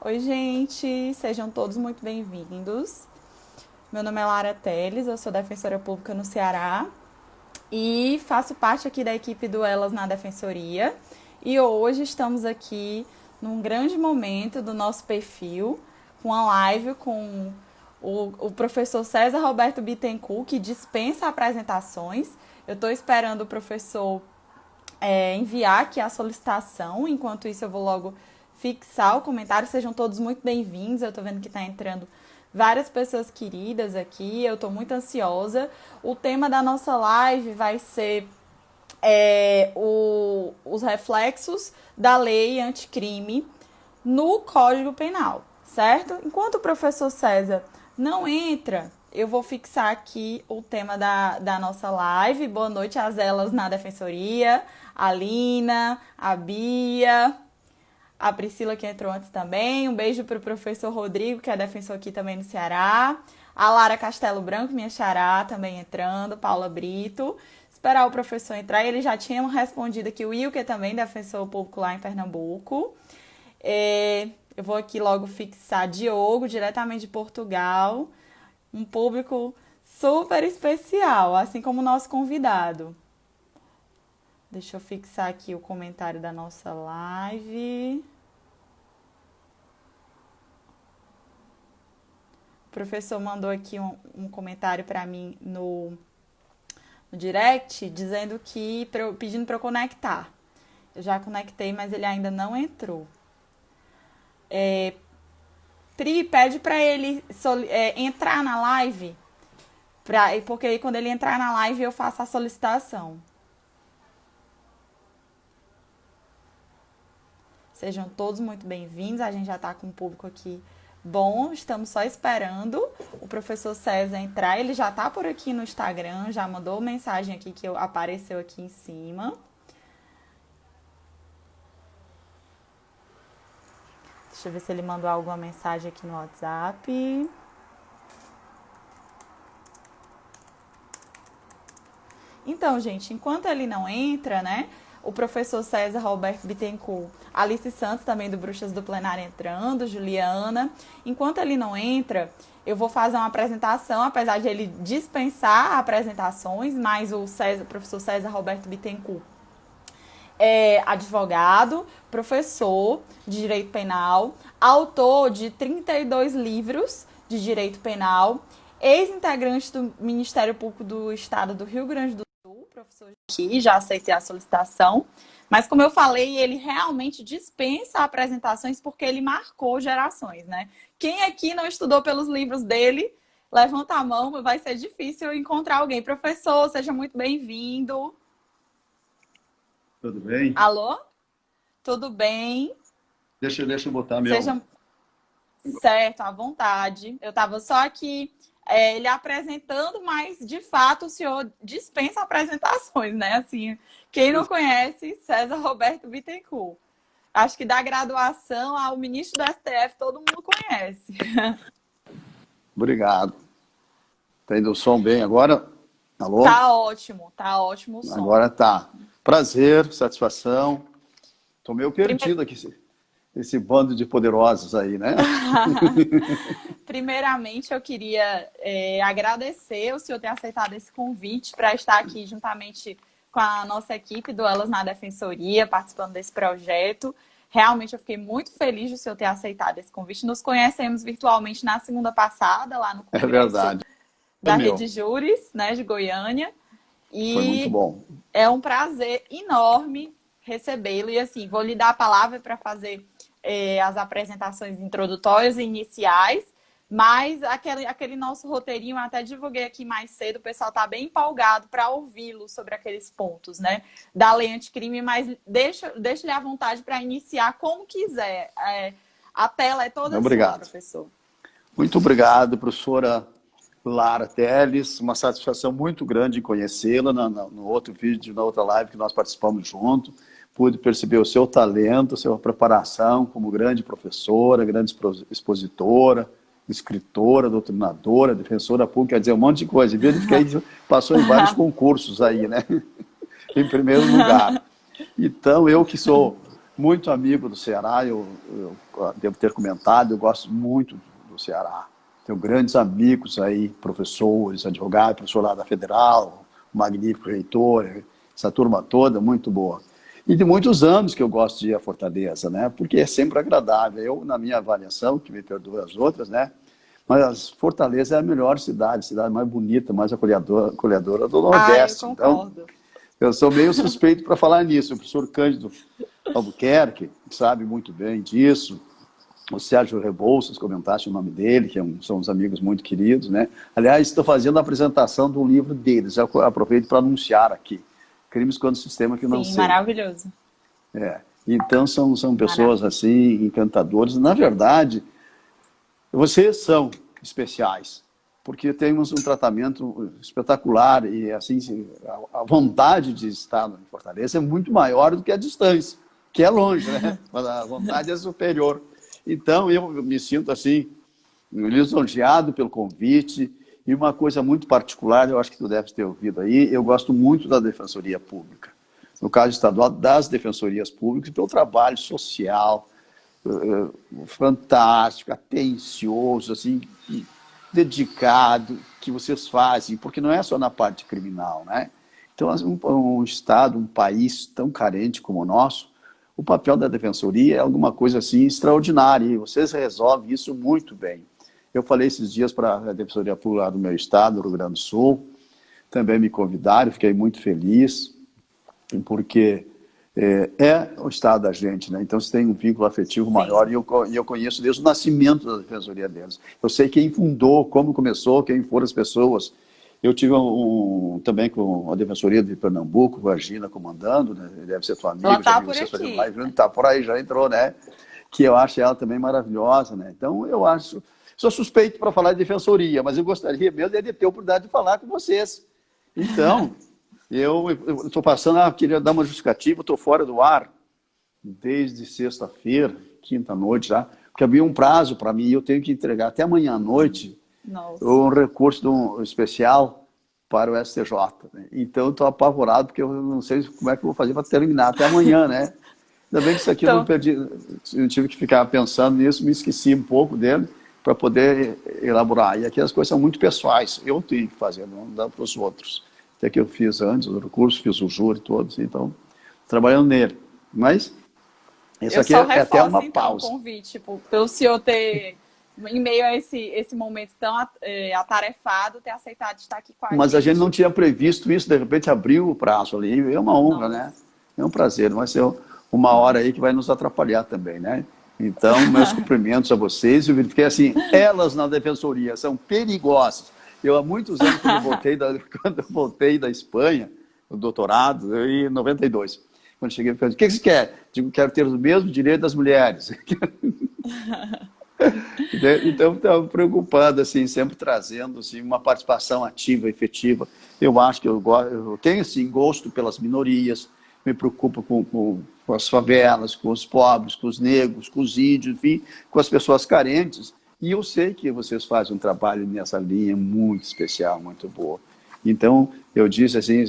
Oi, gente, sejam todos muito bem-vindos. Meu nome é Lara Teles, eu sou defensora pública no Ceará e faço parte aqui da equipe do Elas na Defensoria. E hoje estamos aqui num grande momento do nosso perfil, com a live com o professor César Roberto Bittencourt, que dispensa apresentações. Eu estou esperando o professor enviar aqui a solicitação. Enquanto isso, eu vou logo fixar o comentário. Sejam todos muito bem-vindos. Eu estou vendo que está entrando várias pessoas queridas aqui. Eu estou muito ansiosa. O tema da nossa live vai ser os reflexos da lei anticrime no Código Penal, certo? Enquanto o professor César não entra, eu vou fixar aqui o tema da nossa live. Boa noite às elas na Defensoria, a Lina, a Bia, a Priscila que entrou antes também. Um beijo para o professor Rodrigo, que é defensor aqui também no Ceará. A Lara Castelo Branco, minha xará, também entrando. Paula Brito. Esperar o professor entrar. Ele já tinha respondido aqui. O Wilker também, defensor público lá em Pernambuco. Eu vou aqui logo fixar Diogo, diretamente de Portugal. Um público super especial, assim como o nosso convidado. Deixa eu fixar aqui o comentário da nossa live. O professor mandou aqui um comentário para mim no direct, dizendo que pedindo para eu conectar. Eu já conectei, mas ele ainda não entrou. Pri, pede para ele entrar na live, porque aí quando ele entrar na live eu faço a solicitação. Sejam todos muito bem-vindos. A gente já está com o público aqui bom. Estamos só esperando o professor César entrar. Ele já está por aqui no Instagram, já mandou mensagem aqui que apareceu aqui em cima. Deixa eu ver se ele mandou alguma mensagem aqui no WhatsApp. Então, gente, enquanto ele não entra, né? O professor César Roberto Bittencourt, Alice Santos também do Bruxas do Plenário entrando, Juliana. Enquanto ele não entra, eu vou fazer uma apresentação, apesar de ele dispensar apresentações, mas o professor César Roberto Bittencourt é advogado, professor de Direito Penal, autor de 32 livros de Direito Penal, ex-integrante do Ministério Público do Estado do Rio Grande do Sul, professor aqui, já aceitei a solicitação, mas como eu falei, ele realmente dispensa apresentações porque ele marcou gerações, né? Quem aqui não estudou pelos livros dele, levanta a mão, vai ser difícil encontrar alguém. Professor, seja muito bem-vindo. Tudo bem? Alô? Tudo bem? Deixa eu botar meu... Seja certo, à vontade. Eu estava só aqui ele apresentando, mas de fato o senhor dispensa apresentações, né? Assim, quem não conhece César Roberto Bittencourt? Acho que da graduação ao ministro do STF todo mundo conhece. Obrigado. Tá indo o som bem agora? Alô? Tá ótimo o som. Agora tá. Prazer, satisfação. Tô meio perdido aqui, esse bando de poderosos aí, né? Primeiramente, eu queria agradecer o senhor ter aceitado esse convite para estar aqui juntamente com a nossa equipe do Elas na Defensoria, participando desse projeto. Realmente, eu fiquei muito feliz de o senhor ter aceitado esse convite. Nos conhecemos virtualmente na segunda passada, lá no Congresso verdade. da Rede Júris, né, de Goiânia. E foi muito bom. É um prazer enorme recebê-lo. E assim, vou lhe dar a palavra para fazer as apresentações introdutórias e iniciais, mas aquele nosso roteirinho eu até divulguei aqui mais cedo, o pessoal está bem empolgado para ouvi-lo sobre aqueles pontos, né, da lei anticrime, mas deixa-lhe à vontade para iniciar como quiser. A tela é toda sua, professor. Muito obrigado, professora Lara Teles, uma satisfação muito grande em conhecê-la no outro vídeo, na outra live que nós participamos junto. Pude perceber o seu talento, a sua preparação como grande professora, grande expositora, escritora, doutrinadora, defensora pública, quer dizer, um monte de coisa. Passou em vários concursos aí, né? Em primeiro lugar. Então, eu que sou muito amigo do Ceará, eu devo ter comentado, eu gosto muito do Ceará. Tenho grandes amigos aí, professores, advogados, professor lá da Federal, o magnífico reitor, essa turma toda, muito boa. E de muitos anos que eu gosto de ir à Fortaleza, né? Porque é sempre agradável. Eu, na minha avaliação, que me perdoe as outras, né? Mas Fortaleza é a melhor cidade, a cidade mais bonita, mais acolhedora do Ah, eu Nordeste. Então, concordo. eu sou meio suspeito para falar nisso. O professor Cândido Albuquerque sabe muito bem disso. O Sérgio Rebouças, comentaste o nome dele, que são uns amigos muito queridos, né? Aliás, estou fazendo a apresentação do livro deles, já aproveito para anunciar aqui. Crimes contra o Sistema Sim, Financeiro. maravilhoso. Então, são pessoas Maravilhoso. assim, encantadoras. Na verdade, vocês são especiais, porque temos um tratamento espetacular e assim a vontade de estar em Fortaleza é muito maior do que a distância, que é longe, né? Mas a vontade é superior. Então, eu me sinto assim, lisonjeado pelo convite. E uma coisa muito particular, eu acho que tu deves ter ouvido aí, eu gosto muito da Defensoria Pública. No caso estadual, das defensorias públicas, pelo trabalho social, fantástico, atencioso, assim, dedicado que vocês fazem, porque não é só na parte criminal, né? Então, um Estado, um país tão carente como o nosso, o papel da defensoria é alguma coisa assim extraordinária e vocês resolvem isso muito bem. Eu falei esses dias para a Defensoria Pública do meu estado, do Rio Grande do Sul, também me convidaram, fiquei muito feliz, porque o estado da gente, né? Então, você tem um vínculo afetivo maior e eu conheço desde o nascimento da defensoria deles. Eu sei quem fundou, como começou, quem foram as pessoas. Eu tive também com a Defensoria de Pernambuco, a Gina comandando, né? Deve ser tua amiga, Ela já tá vi por vocês fazendo aqui. live, tá por aí, já entrou, né? Que eu acho ela também maravilhosa, né? Então, eu acho... Sou suspeito para falar de defensoria, mas eu gostaria mesmo de ter a oportunidade de falar com vocês. Então, eu estou passando, queria dar uma justificativa, estou fora do ar desde sexta-feira, quinta-noite já, porque havia um prazo para mim e eu tenho que entregar até amanhã à noite Nossa. um recurso especial para o STJ. Né? Então, eu estou apavorado, porque eu não sei como é que eu vou fazer para terminar até amanhã, né? Ainda bem que isso aqui eu não Então, perdi, eu tive que ficar pensando nisso, me esqueci um pouco dele para poder elaborar. E aqui as coisas são muito pessoais, eu tenho que fazer, não dá para os outros. Até que eu fiz antes o recurso, fiz o júri todos, então, trabalhando nele. Mas, isso eu aqui só é até reforço, uma então, o pausa. convite, tipo, pelo senhor ter, em meio a esse momento tão atarefado, ter aceitado estar aqui com a Mas a gente não gente. tinha previsto isso, de repente abriu o prazo ali, é uma honra, né? Nossa. É um prazer, vai ser uma hora aí que vai nos atrapalhar também, né? Então, meus cumprimentos a vocês. Eu verifiquei assim, elas na defensoria são perigosas. Eu, há muitos anos, quando eu voltei da Espanha, o doutorado, em 92, quando cheguei, eu falei, o que você quer? Digo, quero ter os mesmos direitos das mulheres. Então, estou preocupado, assim, sempre trazendo assim, uma participação ativa, efetiva. Eu acho que eu tenho, assim, gosto pelas minorias, me preocupo com as favelas, com os pobres, com os negros, com os índios, enfim, com as pessoas carentes. E eu sei que vocês fazem um trabalho nessa linha muito especial, muito boa. Então, eu disse assim,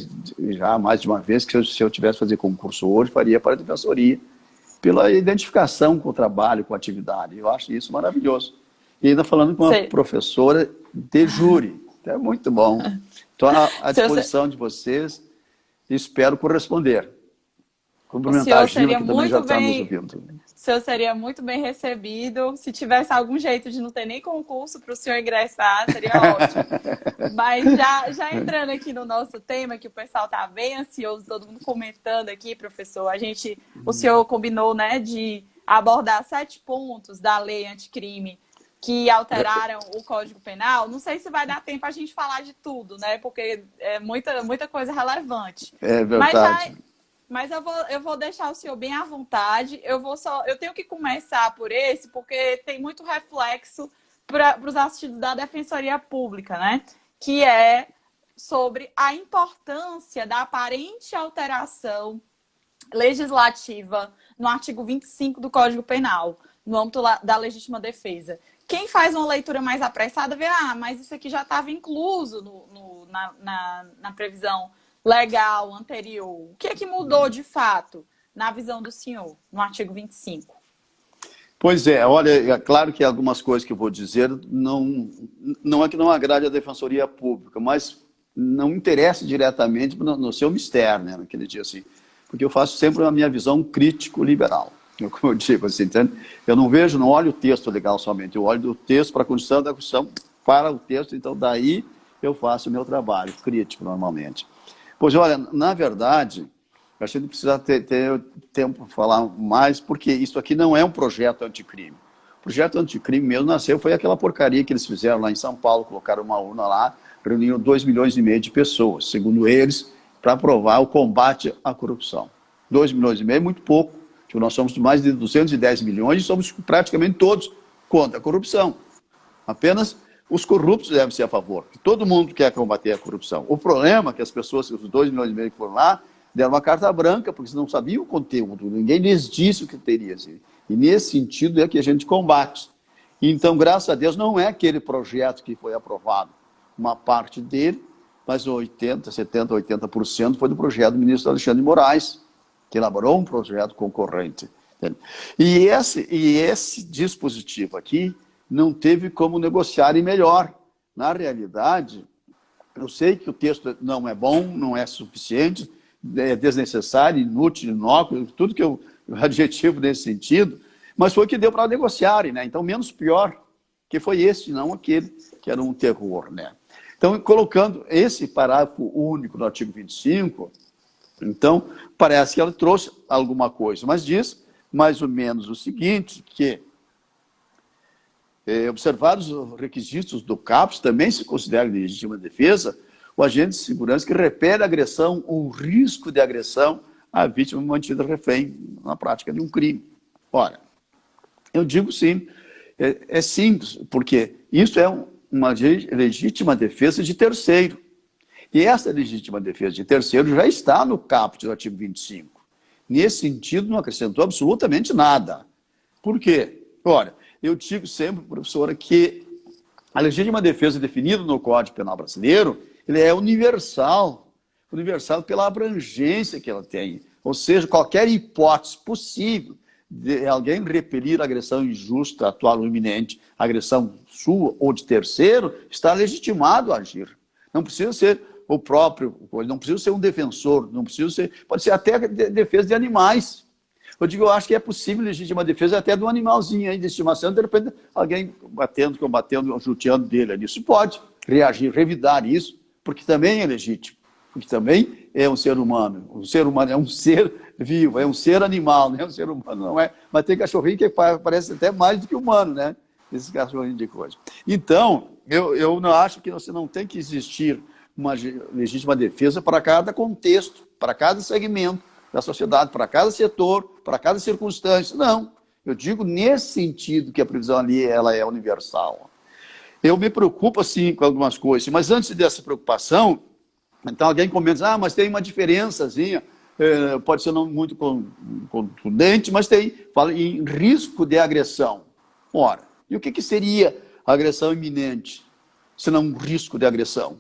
já mais de uma vez, que se eu tivesse que fazer concurso hoje, faria para a defensoria, pela identificação com o trabalho, com a atividade. Eu acho isso maravilhoso. E ainda falando com uma Você, professora de júri. É muito bom. Estou à se, disposição de vocês e espero corresponder. o Cumprimentar a senhor Gina, seria que também já muito está nos bem, ouvindo. o senhor seria muito bem recebido. Se tivesse algum jeito de não ter nem concurso para o senhor ingressar, seria ótimo. Mas já entrando aqui no nosso tema, que o pessoal está bem ansioso, todo mundo comentando aqui, professor. O senhor combinou, né, de abordar 7 pontos da lei anticrime que alteraram o Código Penal. Não sei se vai dar tempo a gente falar de tudo, né? Porque é muita coisa relevante. É Mas verdade. mas eu vou deixar o senhor bem à vontade. Eu tenho que começar por esse, porque tem muito reflexo para os assistidos da Defensoria Pública, né? Que é sobre a importância da aparente alteração legislativa no artigo 25 do Código Penal, no âmbito da legítima defesa. Quem faz uma leitura mais apressada vê, mas isso aqui já estava incluso na previsão legal anterior. O que é que mudou de fato? na visão do senhor, no artigo 25? Pois é, olha, é claro que algumas coisas que eu vou dizer não é que não agrade a Defensoria Pública, mas não interessa diretamente no seu mistério, né, naquele dia assim, porque eu faço sempre a minha visão crítico-liberal, como eu digo assim, entende? Eu não olho o texto legal somente, eu olho do texto para a Constituição, da Constituição para o texto, então daí eu faço o meu trabalho crítico normalmente. Pois olha, na verdade, a gente precisa ter tempo para falar mais, porque isso aqui não é um projeto anticrime. O projeto anticrime mesmo nasceu, foi aquela porcaria que eles fizeram lá em São Paulo, colocaram uma urna lá, reuniram 2,5 milhões de pessoas, segundo eles, para aprovar o combate à corrupção. 2,5 milhões é muito pouco, porque nós somos mais de 210 milhões e somos praticamente todos contra a corrupção. Apenas os corruptos devem ser a favor. Todo mundo quer combater a corrupção. O problema é que as pessoas, os 2,5 milhões que foram lá, deram uma carta branca, porque eles não sabiam o conteúdo, ninguém lhes disse o que teria. E nesse sentido é que a gente combate. Então, graças a Deus, não é aquele projeto que foi aprovado. Uma parte dele, mas 80%, 70%, 80% foi do projeto do ministro Alexandre de Moraes, que elaborou um projeto concorrente. E esse dispositivo aqui não teve como negociar melhor. Na realidade, eu sei que o texto não é bom, não é suficiente, é desnecessário, inútil, inócuo, tudo que eu adjetivo nesse sentido, mas foi o que deu para negociarem, né? Então, menos pior, que foi esse, não aquele, que era um terror, né? Então, colocando esse parágrafo único no artigo 25, então, parece que ela trouxe alguma coisa, mas diz mais ou menos o seguinte, que observados os requisitos do CAPS, também se considera legítima defesa o agente de segurança que repele a agressão ou risco de agressão à vítima mantida refém na prática de um crime. Ora, eu digo sim, é simples, porque isso é uma legítima defesa de terceiro. E essa legítima defesa de terceiro já está no caput do artigo 25. Nesse sentido, não acrescentou absolutamente nada. Por quê? Ora, eu digo sempre, professora, que a legítima defesa definida no Código Penal brasileiro, ele é universal pela abrangência que ela tem. Ou seja, qualquer hipótese possível de alguém repelir agressão injusta, atual ou iminente, agressão sua ou de terceiro, está legitimado a agir. Não precisa ser o próprio, não precisa ser um defensor, não precisa ser, pode ser até defesa de animais. Eu acho que é possível legítima defesa até de um animalzinho aí de estimação, de repente alguém combatendo, judiando dele ali. Isso pode reagir, revidar isso, porque também é legítimo, porque também é um ser humano. O ser humano é um ser vivo, é um ser animal, não é um ser humano, não é? Mas tem cachorrinho que parece até mais do que humano, né? Esses cachorrinhos de coisa. Então, eu não acho que você não tem que existir uma legítima defesa para cada contexto, para cada segmento da sociedade, para cada setor, para cada circunstância. Não. Eu digo nesse sentido que a previsão ali ela é universal. Eu me preocupo, assim, com algumas coisas, mas antes dessa preocupação, então alguém comenta, mas tem uma diferençazinha, pode ser não muito contundente, mas fala em risco de agressão. Ora, e o que seria agressão iminente, se não um risco de agressão?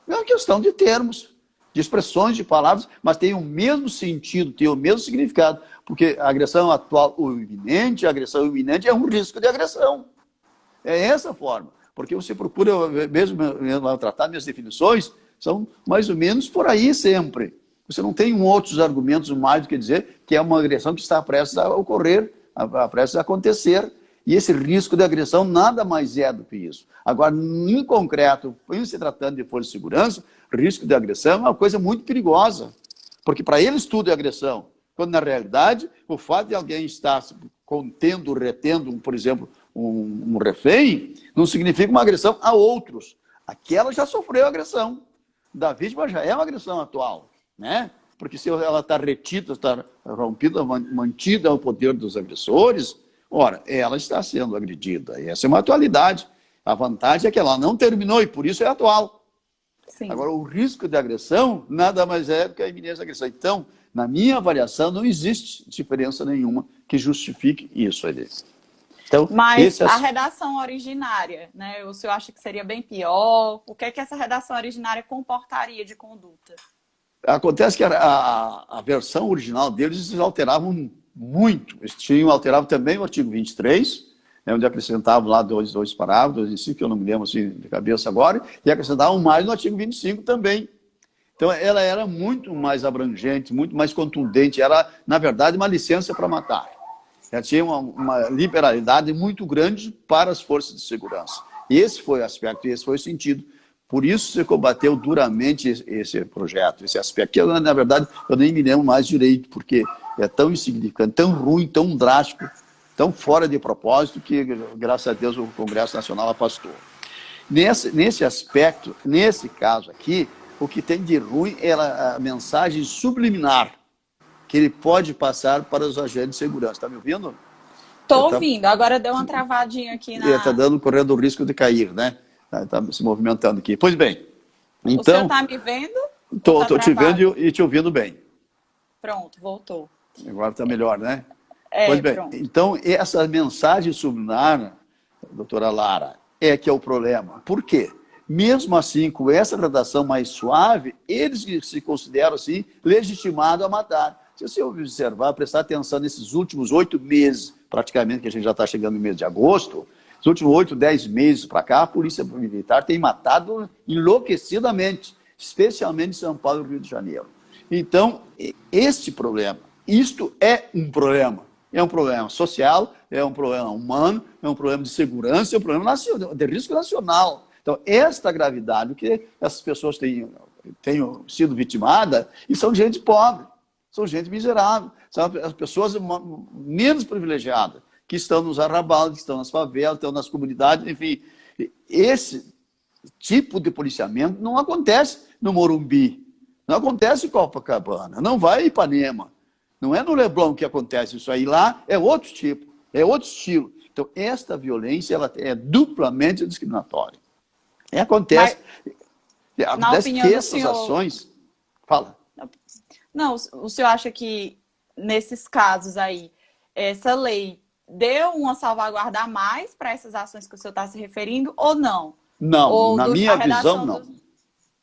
É uma questão de termos, de expressões, de palavras, mas tem o mesmo sentido, tem o mesmo significado, porque a agressão atual ou iminente, a agressão iminente é um risco de agressão. É essa forma, porque você procura, mesmo tratar minhas definições, são mais ou menos por aí sempre. Você não tem outros argumentos mais do que dizer que é uma agressão que está prestes a ocorrer, prestes a acontecer, e esse risco de agressão nada mais é do que isso. Agora, em concreto, em se tratando de força de segurança, risco de agressão é uma coisa muito perigosa, porque para eles tudo é agressão, quando na realidade o fato de alguém estar contendo, retendo, por exemplo, um refém, não significa uma agressão a outros. Aquela já sofreu agressão. Da vítima já é uma agressão atual, né? Porque se ela está retida, está rompida, mantida ao poder dos agressores, ora, ela está sendo agredida. E essa é uma atualidade. A vantagem é que ela não terminou e por isso é atual. Sim. Agora, o risco de agressão nada mais é do que a iminência da agressão. Então, na minha avaliação, não existe diferença nenhuma que justifique isso ali. Então, mas a redação originária, né? O senhor acha que seria bem pior? O que é que essa redação originária comportaria de conduta? Acontece que a versão original deles eles alteravam muito. Eles alteravam também o artigo 23, né, onde acrescentavam lá dois parágrafos, 2 incisos, que eu não me lembro assim de cabeça agora, e acrescentavam mais no artigo 25 também. Então, ela era muito mais abrangente, muito mais contundente. Era, na verdade, uma licença para matar. Ela tinha uma liberalidade muito grande para as forças de segurança. E esse foi o aspecto, esse foi o sentido. Por isso, você combateu duramente esse projeto, esse aspecto. Que, na verdade, eu nem me lembro mais direito, porque é tão insignificante, tão ruim, tão drástico, tão fora de propósito, que, graças a Deus, o Congresso Nacional afastou. Nesse aspecto, nesse caso aqui, o que tem de ruim é a mensagem subliminar que ele pode passar para os agentes de segurança. Está me ouvindo? Estou ouvindo. Agora deu uma travadinha aqui na... Está correndo o risco de cair, né? Está se movimentando aqui. Pois bem, então... O senhor está me vendo? Estou te vendo e te ouvindo bem. Pronto, voltou. Agora está melhor, né? Pois bem, pronto. Então essa mensagem subliminar, doutora Lara, é que é o problema. Por quê? Mesmo assim, com essa redação mais suave, eles se consideram, assim, legitimados a matar. Se você observar, prestar atenção nesses últimos 8 meses, praticamente, que a gente já está chegando no mês de agosto, os últimos 8, 10 meses para cá, a Polícia Militar tem matado enlouquecidamente, especialmente em São Paulo e Rio de Janeiro. Então, este problema, isto é um problema. É um problema social, é um problema humano, é um problema de segurança, é um problema nacional, de risco nacional. Então, esta gravidade que essas pessoas têm sido vitimadas, e são gente pobre, são gente miserável, são as pessoas menos privilegiadas, que estão nos arrabaldes, que estão nas favelas, estão nas comunidades, enfim. Esse tipo de policiamento não acontece no Morumbi, não acontece em Copacabana, não vai em Ipanema, não é no Leblon que acontece isso aí, lá é outro tipo, é outro estilo. Então, esta violência ela é duplamente discriminatória. E acontece que essas ações... Fala. Não, o senhor acha que, nesses casos aí, essa lei deu uma salvaguarda a mais para essas ações que o senhor está se referindo, ou não? Não, ou na minha visão, não.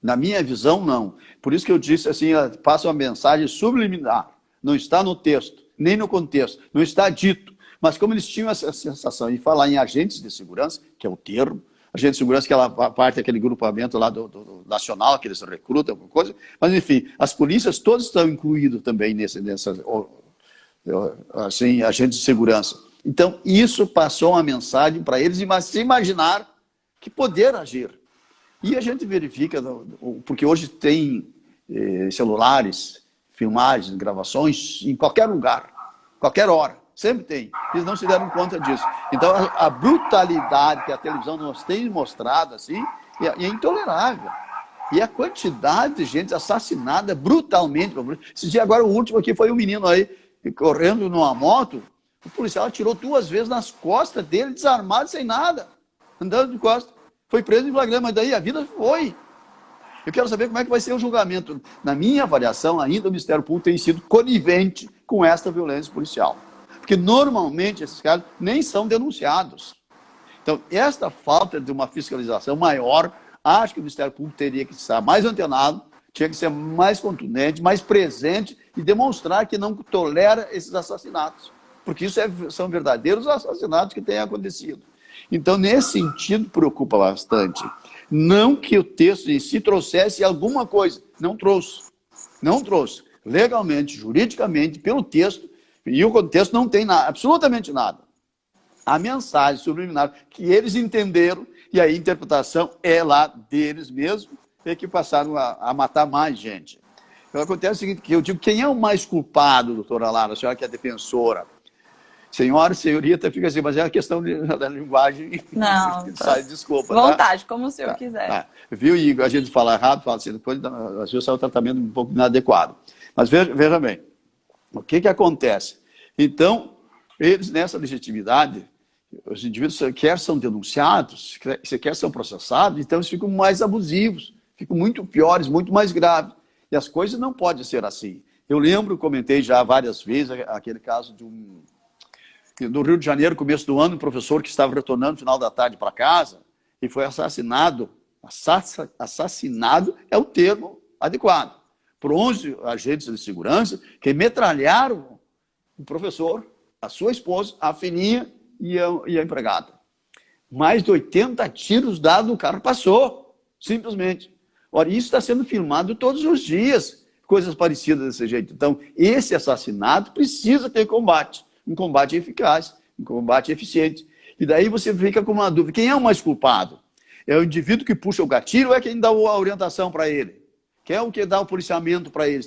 Na minha visão, não. Por isso que eu disse assim, passa uma mensagem subliminar. Não está no texto, nem no contexto, não está dito. Mas como eles tinham essa sensação de falar em agentes de segurança, que é o termo, agente de segurança, que ela parte daquele grupamento lá do nacional, que eles recrutam, alguma coisa. Mas, enfim, as polícias todas estão incluídas também nessa assim, agentes de segurança. Então, isso passou uma mensagem para eles se imaginar que poder agir. E a gente verifica, porque hoje tem celulares, filmagens, gravações em qualquer lugar, qualquer hora. Sempre tem. Eles não se deram conta disso. Então, a brutalidade que a televisão nos tem mostrado, assim, é intolerável. E a quantidade de gente assassinada brutalmente. Esse dia agora, o último aqui foi um menino aí, correndo numa moto, o policial atirou 2 vezes nas costas dele, desarmado, sem nada, andando de costas. Foi preso em flagrante, mas daí a vida foi. Eu quero saber como é que vai ser o julgamento. Na minha avaliação, ainda o Ministério Público tem sido conivente com esta violência policial. Porque normalmente esses casos nem são denunciados. Então, esta falta de uma fiscalização maior, acho que o Ministério Público teria que estar mais antenado, tinha que ser mais contundente, mais presente e demonstrar que não tolera esses assassinatos. Porque isso são verdadeiros assassinatos que têm acontecido. Então, nesse sentido, preocupa bastante. Não que o texto em si trouxesse alguma coisa. Não trouxe. Não trouxe. Legalmente, juridicamente, pelo texto, e o contexto não tem nada, absolutamente nada. A mensagem subliminar que eles entenderam, e a interpretação é lá deles mesmos, é que passaram a matar mais gente. Então, acontece o seguinte, que eu digo, quem é o mais culpado, doutora Lara, a senhora que é defensora? Senhora, senhoria, até fica assim, mas é uma questão da linguagem. Não, desculpa. Vontade, tá? Como o senhor quiser. Tá. Viu, Igor? A gente fala rápido, fala assim, depois às vezes sai o tratamento um pouco inadequado. Mas veja bem, o que acontece? Então, eles nessa legitimidade, os indivíduos quer são denunciados, quer são processados, então eles ficam mais abusivos, ficam muito piores, muito mais graves. E as coisas não podem ser assim. Eu lembro, comentei já várias vezes, aquele caso do Rio de Janeiro, começo do ano, um professor que estava retornando no final da tarde para casa e foi assassinado. Assassinado é o termo adequado. por 11 agentes de segurança que metralharam o professor, a sua esposa, a filhinha e a empregada. Mais de 80 tiros dados, o carro passou, simplesmente. Ora, isso está sendo filmado todos os dias, coisas parecidas desse jeito. Então, esse assassinato precisa ter combate, um combate eficaz, um combate eficiente. E daí você fica com uma dúvida, quem é o mais culpado? É o indivíduo que puxa o gatilho ou é quem dá a orientação para ele? Quem é o que dá o policiamento para eles?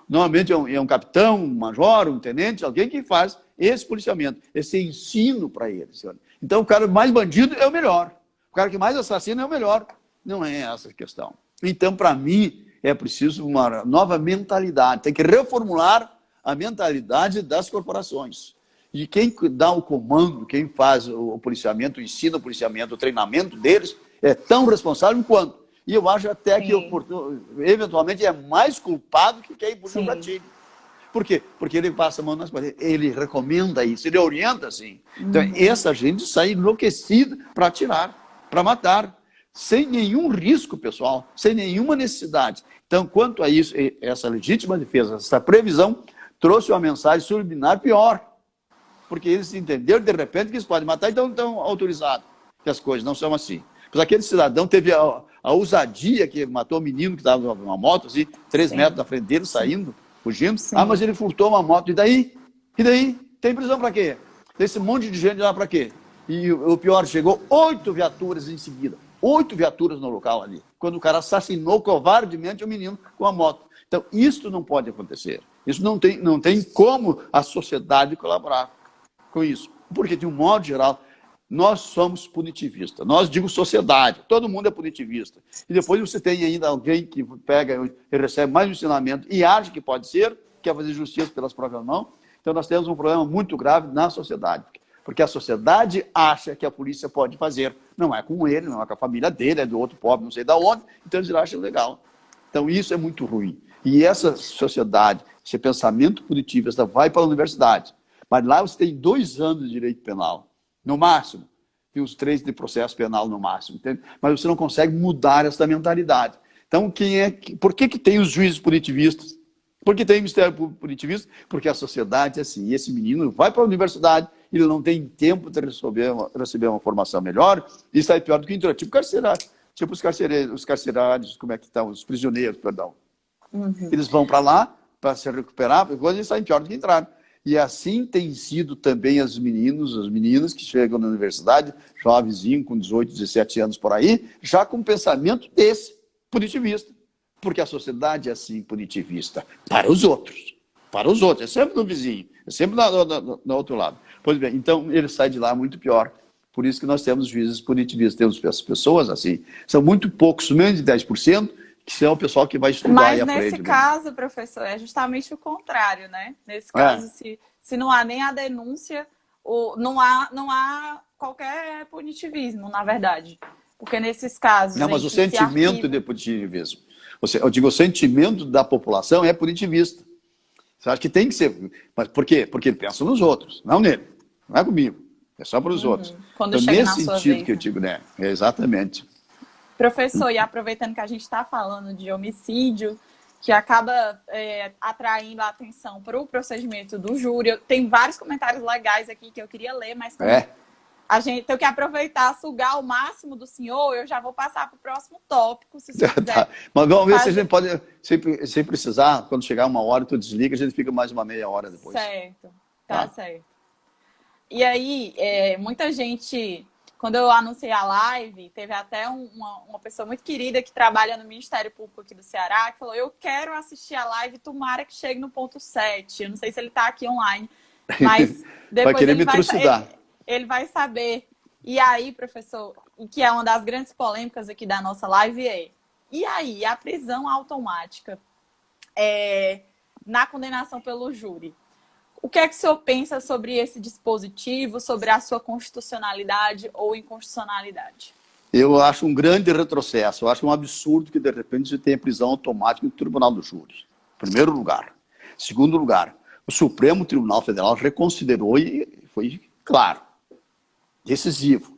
Normalmente é um capitão, um major, um tenente, alguém que faz esse policiamento, esse ensino para eles. Então, o cara mais bandido é o melhor. O cara que mais assassina é o melhor. Não é essa a questão. Então, para mim, é preciso uma nova mentalidade. Tem que reformular a mentalidade das corporações. E quem dá o comando, quem faz o policiamento, ensina o policiamento, o treinamento deles, é tão responsável quanto. E eu acho até que, eventualmente, é mais culpado que quem puxa o gatilho. Por quê? Porque ele passa a mão nas paredes, ele recomenda isso, ele orienta assim. Então, essa gente sai enlouquecida para atirar, para matar, sem nenhum risco, pessoal, sem nenhuma necessidade. Então, quanto a isso, essa legítima defesa, essa previsão, trouxe uma mensagem subliminar pior. Porque eles entenderam, de repente, que eles podem matar, então estão autorizados. Que as coisas não são assim. Pois aquele cidadão teve a ousadia que matou o menino que estava numa moto, assim, 3 metros da frente dele, saindo, fugindo. Sim. Ah, mas ele furtou uma moto. E daí? E daí? Tem prisão para quê? Tem esse monte de gente lá para quê? E o pior, chegou 8 viaturas em seguida. 8 viaturas no local ali. Quando o cara assassinou covardemente o menino com a moto. Então, isso não pode acontecer. Isso não tem como a sociedade colaborar com isso. Porque, de um modo geral, nós somos punitivistas. Nós, digo sociedade, todo mundo é punitivista. E depois você tem ainda alguém que pega e recebe mais um ensinamento e age que pode ser, quer fazer justiça pelas próprias mãos. Então nós temos um problema muito grave na sociedade. Porque a sociedade acha que a polícia pode fazer. Não é com ele, não é com a família dele, é do outro pobre, não sei de onde. Então eles acham legal. Então isso é muito ruim. E essa sociedade, esse pensamento punitivista vai para a universidade. Mas lá você tem 2 anos de direito penal. No máximo, e uns 3 de processo penal no máximo, entende? Mas você não consegue mudar essa mentalidade. Então, por que tem os juízes punitivistas? Por que tem o Ministério Público punitivista? Porque a sociedade é assim, e esse menino vai para a universidade, ele não tem tempo de receber uma formação melhor, e sai pior do que entrou, tipo carcerário, tipo os carcerários, como é que estão, os prisioneiros, perdão. Eles vão para lá para se recuperar, depois eles saem pior do que entraram. E assim tem sido também as meninas que chegam na universidade, jovenzinho, com 18, 17 anos por aí, já com um pensamento desse, punitivista. Porque a sociedade é assim, punitivista, para os outros. Para os outros, é sempre no vizinho, é sempre no outro lado. Pois bem, então ele sai de lá muito pior. Por isso que nós temos juízes punitivistas, temos as pessoas assim. São muito poucos, menos de 10%, que são o pessoal que vai estudar e aprende. Mas nesse caso, professor, é justamente o contrário, né? Nesse caso, se não há nem a denúncia, não há qualquer punitivismo, na verdade. Porque nesses casos... Não, mas o sentimento de punitivismo, eu digo, o sentimento da população é punitivista. Você acha que tem que ser... Mas por quê? Porque ele pensa nos outros, não nele. Não é comigo, é só para os outros. Quando então, chega nesse na sua sentido vez, que eu digo, né? Exatamente. Professor, e aproveitando que a gente está falando de homicídio, que acaba atraindo a atenção para o procedimento do júri, tem vários comentários legais aqui que eu queria ler, mas a gente tem que aproveitar, sugar o máximo do senhor, eu já vou passar para o próximo tópico, se você quiser. Tá. Mas vamos ver se a gente pode, sem precisar, quando chegar 1 hora, tu desliga, a gente fica mais uma meia hora depois. Certo, tá certo. E aí, muita gente... Quando eu anunciei a live, teve até uma pessoa muito querida que trabalha no Ministério Público aqui do Ceará, que falou, eu quero assistir a live, tomara que chegue no ponto 7. Eu não sei se ele está aqui online, mas depois vai querer me trucidar. Ele vai saber. E aí, professor, que é uma das grandes polêmicas aqui da nossa live e aí, a prisão automática na condenação pelo júri? O que é que o senhor pensa sobre esse dispositivo, sobre a sua constitucionalidade ou inconstitucionalidade? Eu acho um grande retrocesso. Eu acho um absurdo que, de repente, você tenha prisão automática no Tribunal do Júri. Primeiro lugar. Segundo lugar, o Supremo Tribunal Federal reconsiderou e foi claro, decisivo.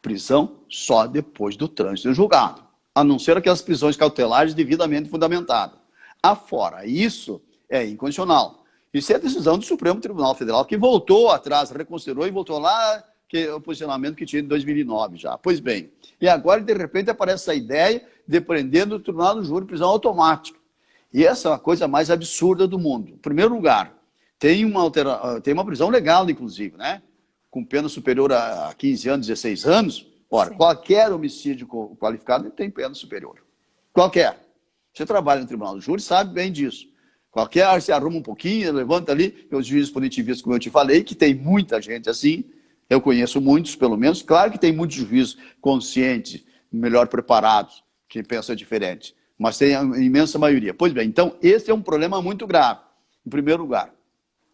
Prisão só depois do trânsito em julgado. A não ser aquelas prisões cautelares devidamente fundamentadas. afora. Isso é incondicional. Isso é decisão do Supremo Tribunal Federal, que voltou atrás, reconsiderou e voltou lá, que é o posicionamento que tinha em 2009 já. Pois bem, e agora, de repente, aparece essa ideia de prender no Tribunal do Júri prisão automática. E essa é a coisa mais absurda do mundo. Em primeiro lugar, tem uma prisão legal, inclusive, né? Com pena superior a 15 anos, 16 anos. Ora, qualquer homicídio qualificado tem pena superior. Qualquer. Você trabalha no Tribunal do Júri, sabe bem disso. Qualquer, você arruma um pouquinho, levanta ali, os juízes punitivistas, como eu te falei, que tem muita gente assim, eu conheço muitos, pelo menos. Claro que tem muitos juízes conscientes, melhor preparados, que pensam diferente, mas tem a imensa maioria. Pois bem, então, esse é um problema muito grave, em primeiro lugar.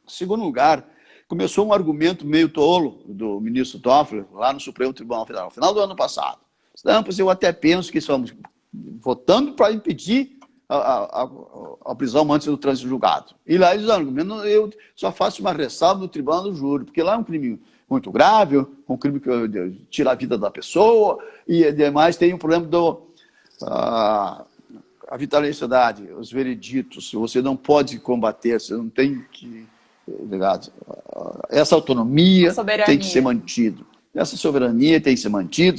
Em segundo lugar, começou um argumento meio tolo do ministro Toffler, lá no Supremo Tribunal Federal, no final do ano passado. Não, pois eu até penso que estamos votando para impedir a prisão antes do trânsito julgado. E lá eles argumentam, eu só faço uma ressalva no Tribunal do Júri, porque lá é um crime muito grave, um crime que tira a vida da pessoa, e demais tem um problema a vitaliciedade, os vereditos, você não pode combater, você não tem que... Essa autonomia tem que ser mantida. Essa soberania tem que ser mantida,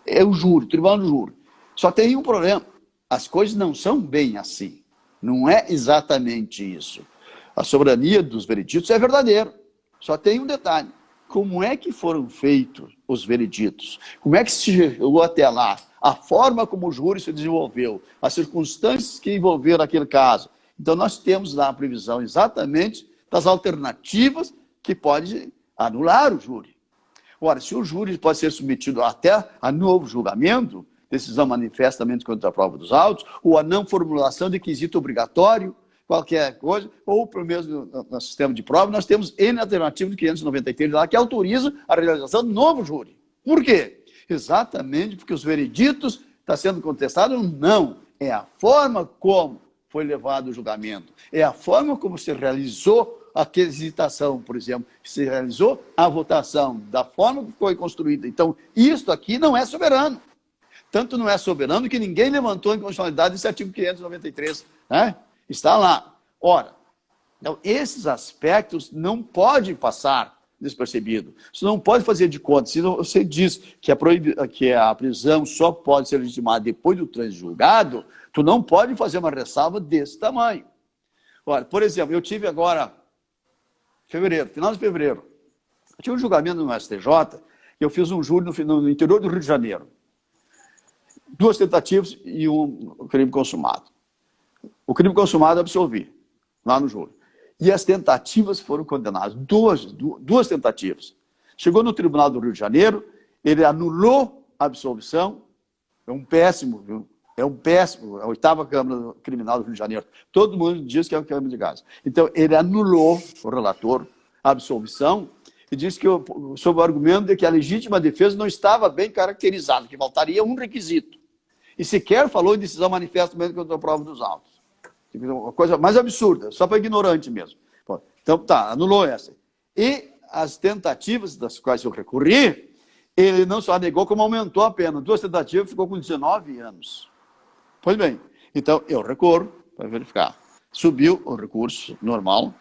é o júri, o Tribunal do Júri. Só tem um problema, as coisas não são bem assim, não é exatamente isso. A soberania dos vereditos é verdadeira, só tem um detalhe, como é que foram feitos os vereditos? Como é que se chegou até lá? A forma como o júri se desenvolveu, as circunstâncias que envolveram aquele caso. Então nós temos lá a previsão exatamente das alternativas que pode anular o júri. Ora, se o júri pode ser submetido até a novo julgamento, decisão manifestamente contra a prova dos autos, ou a não formulação de quesito obrigatório, qualquer coisa, ou pelo menos no sistema de prova, nós temos N alternativa de 593 lá que autoriza a realização do novo júri. Por quê? Exatamente porque os vereditos estão sendo contestados? Não. É a forma como foi levado o julgamento. É a forma como se realizou a quesitação, por exemplo. Se realizou a votação, da forma que foi construída. Então, isto aqui não é soberano. Tanto não é soberano que ninguém levantou a inconstitucionalidade desse artigo 593. Né? Está lá. Ora, então, esses aspectos não podem passar despercebido. Você não pode fazer de conta. Se você diz que a prisão só pode ser legitimada depois do trânsito julgado, tu não pode fazer uma ressalva desse tamanho. Olha, por exemplo, eu tive agora, final de fevereiro, eu tive um julgamento no STJ, e eu fiz um júri no interior do Rio de Janeiro. 2 tentativas e um crime consumado. O crime consumado eu absolvi, lá no júri. E as tentativas foram condenadas, duas tentativas. Chegou no Tribunal do Rio de Janeiro, ele anulou a absolvição, é um péssimo, viu? É um péssimo, a 8ª Câmara Criminal do Rio de Janeiro. Todo mundo diz que é o crime de gás. Então, ele anulou, o relator, a absolvição, e disse que, sob o argumento de que a legítima defesa não estava bem caracterizada, que faltaria um requisito. E sequer falou em decisão manifestamente contra a prova dos autos. Uma coisa mais absurda, só para ignorante mesmo. Bom, então, tá, anulou essa. E as tentativas das quais eu recorri, ele não só negou, como aumentou a pena. 2 tentativas, ficou com 19 anos. Pois bem, então eu recorro para verificar. Subiu o recurso normal.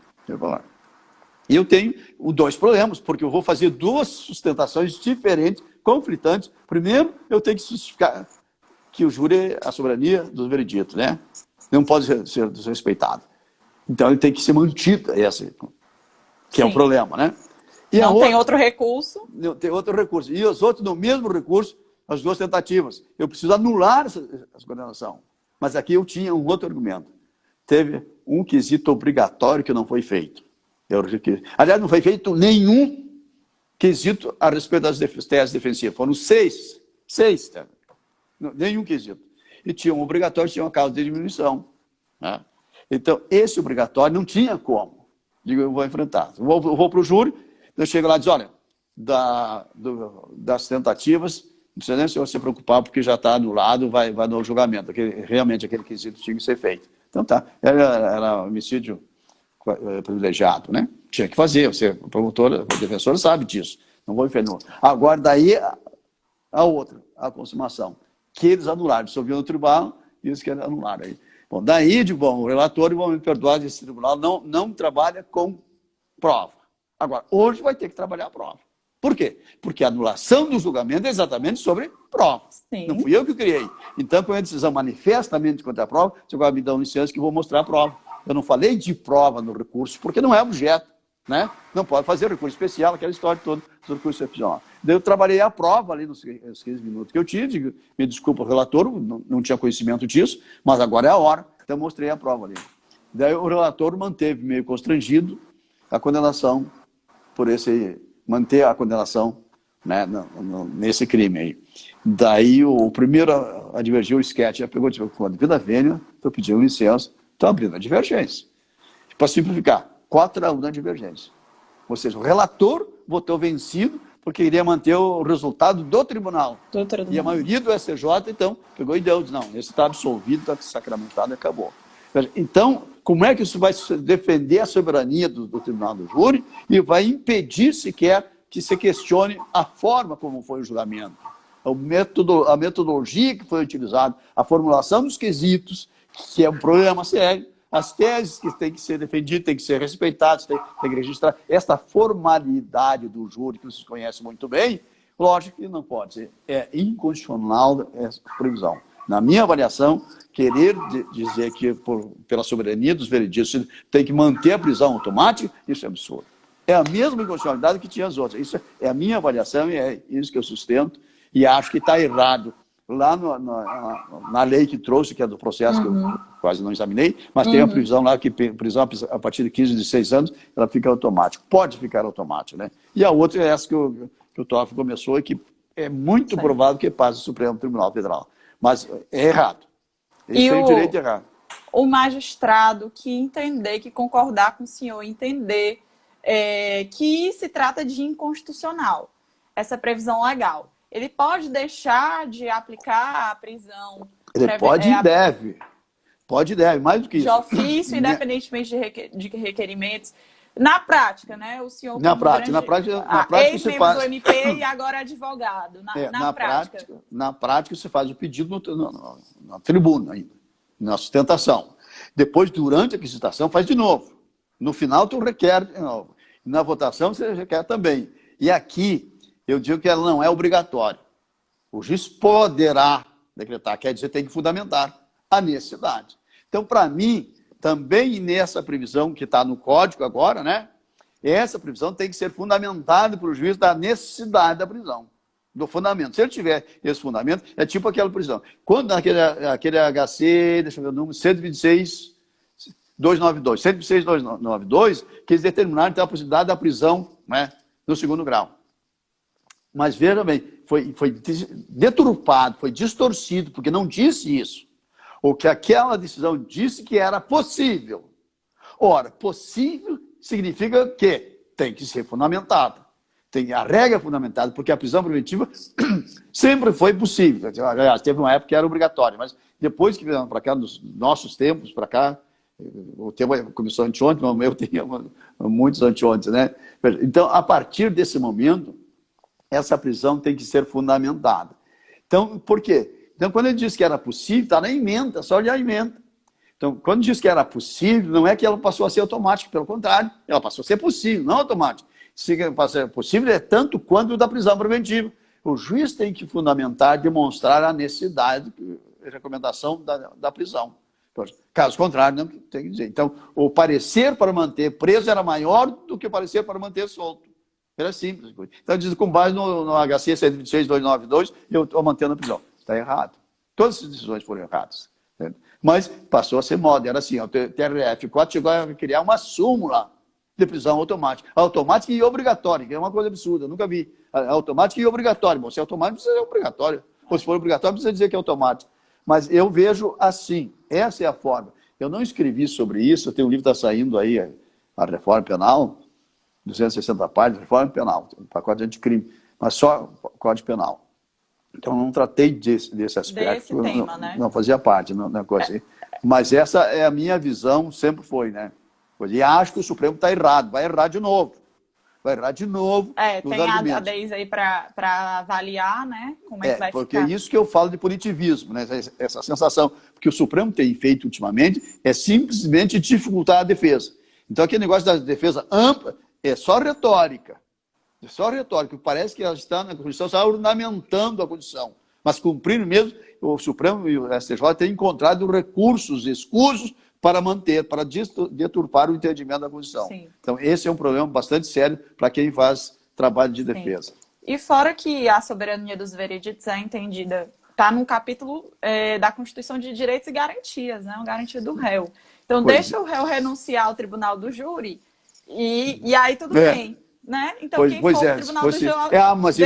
E eu tenho 2 problemas, porque eu vou fazer 2 sustentações diferentes, conflitantes. Primeiro, eu tenho que justificar que o júri é a soberania dos vereditos, né? Não pode ser desrespeitado. Então, ele tem que ser mantido, que é o problema, né? E não tem outro recurso? Não tem outro recurso. E os outros, no mesmo recurso, as 2 tentativas. Eu preciso anular essa condenação. Mas aqui eu tinha um outro argumento. Teve um quesito obrigatório que não foi feito. Aliás, não foi feito nenhum quesito a respeito das teses defensivas. Foram 6. 6, nenhum quesito. E tinha um obrigatório, tinha uma causa de diminuição. Né? Então, esse obrigatório não tinha como. Digo, eu vou enfrentar. Eu vou para o júri, eu chego lá e diz, olha, das tentativas, não precisa nem se preocupar, porque já está anulado, vai no julgamento. Realmente, aquele quesito tinha que ser feito. Então, tá. Era homicídio privilegiado, né? Tinha que fazer. Você, promotora, a defensora sabe disso. Não vou enfrentar. Agora, daí, a outra, a consumação. Que eles anularam, dissolviam no tribunal e eles querem anular aí. Bom, daí, o relator, vão me perdoar, desse tribunal não trabalha com prova. Agora, hoje vai ter que trabalhar a prova. Por quê? Porque a anulação do julgamento é exatamente sobre prova. Sim. Não fui eu que criei. Então, quando a decisão manifestamente contra a prova, você vai me dar licença que eu vou mostrar a prova. Eu não falei de prova no recurso, porque não é objeto, né? Não pode fazer recurso especial, aquela história toda do recurso excepcional. Daí eu trabalhei a prova ali nos 15 minutos que eu tive. Me desculpa o relator, não tinha conhecimento disso, mas agora é a hora. Então eu mostrei a prova ali. Daí o relator manteve meio constrangido a condenação por manter a condenação, né, nesse crime aí. Daí o primeiro a divergir, o sketch, já pegou e disse, vida vênia, estou pedindo licença, estou abrindo a divergência. Para simplificar, 4-1 na divergência. Ou seja, o relator votou vencido porque iria manter o resultado do tribunal. E a maioria do STJ, então, pegou e deu, disse, não, esse está absolvido, está sacramentado e acabou. Então, como é que isso vai defender a soberania do tribunal do júri e vai impedir sequer que se questione a forma como foi o julgamento, a metodologia que foi utilizada, a formulação dos quesitos, que é um problema sério, as teses que têm que ser defendidas, têm que ser respeitadas, têm que registrar. Esta formalidade do júri, que vocês conhecem muito bem, lógico que não pode ser. É inconstitucional essa previsão. Na minha avaliação, querer dizer que, pela soberania dos vereditos, tem que manter a prisão automática, isso é absurdo. É a mesma inconstitucionalidade que tinha as outras. Isso é a minha avaliação e é isso que eu sustento. E acho que está errado. Lá na lei que trouxe, que é do processo, que eu quase não examinei, mas tem a previsão lá que prisão a partir de 15, 16 anos, ela fica automática. Pode ficar automática, né? E a outra é essa que o Toffoli começou e que é muito provável que passe o Supremo Tribunal Federal. Mas é errado. Eles têm direito de errar. O magistrado que concordar com o senhor, entender que se trata de inconstitucional, essa previsão legal, ele pode deixar de aplicar a prisão? Ele pode e deve. Pode e deve, mais do que isso. De ofício, independentemente de requerimentos. Na prática, né? O senhor na prática ex-membro do MP e agora advogado. Na prática, você faz o pedido na tribuna ainda, na sustentação. Depois, durante a quisitação, faz de novo. No final, tu requer de novo. Na votação, você requer também. E aqui, eu digo que ela não é obrigatória. O juiz poderá decretar, quer dizer, tem que fundamentar a necessidade. Então, para mim, também nessa previsão que está no código agora, né? Essa previsão tem que ser fundamentada para o juiz da necessidade da prisão, do fundamento. Se ele tiver esse fundamento, é tipo aquela prisão. Quando aquele HC, deixa eu ver o número, 126.292, 126.292, que eles determinaram então, a possibilidade da prisão, né, no segundo grau. Mas veja bem, foi deturpado, foi distorcido, porque não disse isso. Ou que aquela decisão disse que era possível. Ora, possível significa que tem que ser fundamentada. A regra é fundamentada, porque a prisão preventiva sempre foi possível. Aliás, teve uma época que era obrigatória, mas depois que vieram para cá, nos nossos tempos, para cá, o tema começou anteontem, mas o meu tinha muitos anteontem, né? Então, a partir desse momento, essa prisão tem que ser fundamentada. Então, por quê? Então, quando ele disse que era possível, está na emenda, só olhar a emenda. Então, quando diz que era possível, não é que ela passou a ser automática, pelo contrário, ela passou a ser possível, não automática. Se passou a ser possível, é tanto quanto da prisão preventiva. O juiz tem que fundamentar, demonstrar a necessidade, a recomendação da prisão. Caso contrário, não tem que dizer. Então, o parecer para manter preso era maior do que o parecer para manter solto. Era simples. Então, diz com base no HC 126.292, eu estou mantendo a prisão. Está errado. Todas as decisões foram erradas. Certo? Mas passou a ser moda. Era assim, o TRF4 chegou a criar uma súmula de prisão automática. Automática e obrigatória, que é uma coisa absurda, eu nunca vi. Automática e obrigatória. Bom, se é automático, precisa ser obrigatório. Ou se for obrigatório, precisa dizer que é automático. Mas eu vejo assim, essa é a forma. Eu não escrevi sobre isso, tem um livro que está saindo aí, a Reforma Penal, 260 páginas, Reforma Penal, pacote de anticrime, mas só Código Penal. Então, não tratei desse aspecto. Desse tema, né? Não fazia parte, não coisa. Mas essa é a minha visão, sempre foi, né? E acho que o Supremo está errado, vai errar de novo. vai errar de novo nos Tem a argumentos. Deise aí para avaliar, né? Como é que vai porque ficar. é isso que eu falo de punitivismo, né? Essa sensação que o Supremo tem feito ultimamente é simplesmente dificultar a defesa. Então, aquele negócio da defesa ampla é só retórica. É só retórica. Parece que ela está na Constituição, está ornamentando a Constituição. Mas cumprindo mesmo, o Supremo e o STJ têm encontrado recursos escusos para manter, para deturpar o entendimento da Constituição. Sim. Então, esse é um problema bastante sério para quem faz trabalho de defesa. E fora que a soberania dos vereditos é entendida, está no capítulo da Constituição de Direitos e Garantias, né? Uma garantia do réu. Então, deixa o réu renunciar ao tribunal do júri e aí tudo bem. Né? Então, quem for ao tribunal do júri... Mas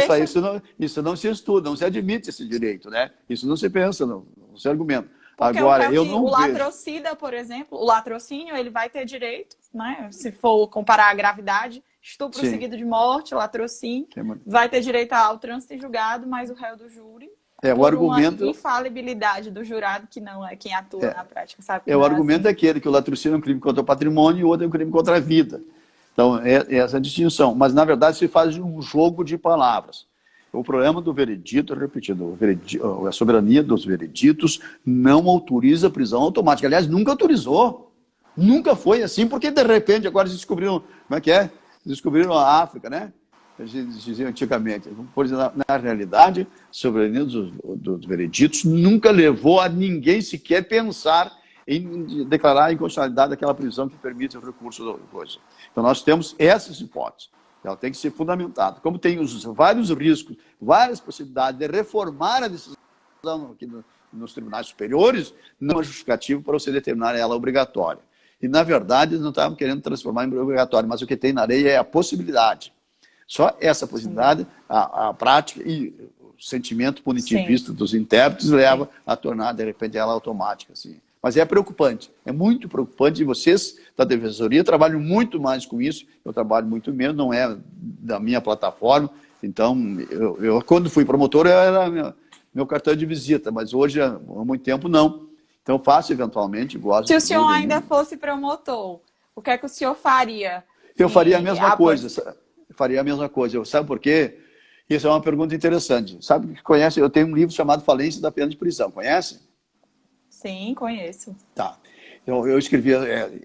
isso não se estuda, não se admite esse direito, né? Isso não se pensa, não se argumenta. Porque agora, eu não o latrocida, por exemplo, o latrocínio, ele vai ter direito, né? Se for comparar a gravidade, estupro seguido de morte, latrocínio, vai ter direito ao trânsito em julgado, mas o réu do júri, o argumento... uma infalibilidade do jurado, que não é quem atua na prática, sabe? O argumento é aquele, que o latrocínio é um crime contra o patrimônio e o outro é um crime contra a vida. Então, é essa distinção. Mas, na verdade, se faz um jogo de palavras. O problema do veredito, repetindo, a soberania dos vereditos não autoriza prisão automática. Aliás, nunca autorizou. Nunca foi assim, porque, de repente, agora eles descobriram, como é que é? Descobriram a África, né? Eles diziam antigamente. Pois, na realidade, a soberania dos vereditos nunca levou a ninguém sequer pensar em declarar a inconstitucionalidade daquela prisão que permite o recurso da coisa. Então, nós temos essas hipóteses. Ela tem que ser fundamentada. Como tem vários riscos, várias possibilidades de reformar a decisão aqui nos tribunais superiores, não é justificativo para você determinar ela obrigatória. E, na verdade, eles não estavam querendo transformar em obrigatório, mas o que tem na lei é a possibilidade. Só essa possibilidade, a prática e o sentimento punitivista dos intérpretes leva a tornar, de repente, ela automática, assim. Mas é preocupante, é muito preocupante, e vocês da Defensoria trabalham muito mais com isso, eu trabalho muito menos, não é da minha plataforma, então, eu quando fui promotor, era meu cartão de visita, mas hoje, há muito tempo, não. Então, faço eventualmente, gosto. Se o senhor ainda fosse promotor, o que é que o senhor faria? Eu faria a mesma coisa, faria a mesma coisa, sabe por quê? Isso é uma pergunta interessante. Sabe que conhece? Eu tenho um livro chamado Falência da Pena de Prisão, conhece? Sim, conheço. Tá. Eu escrevi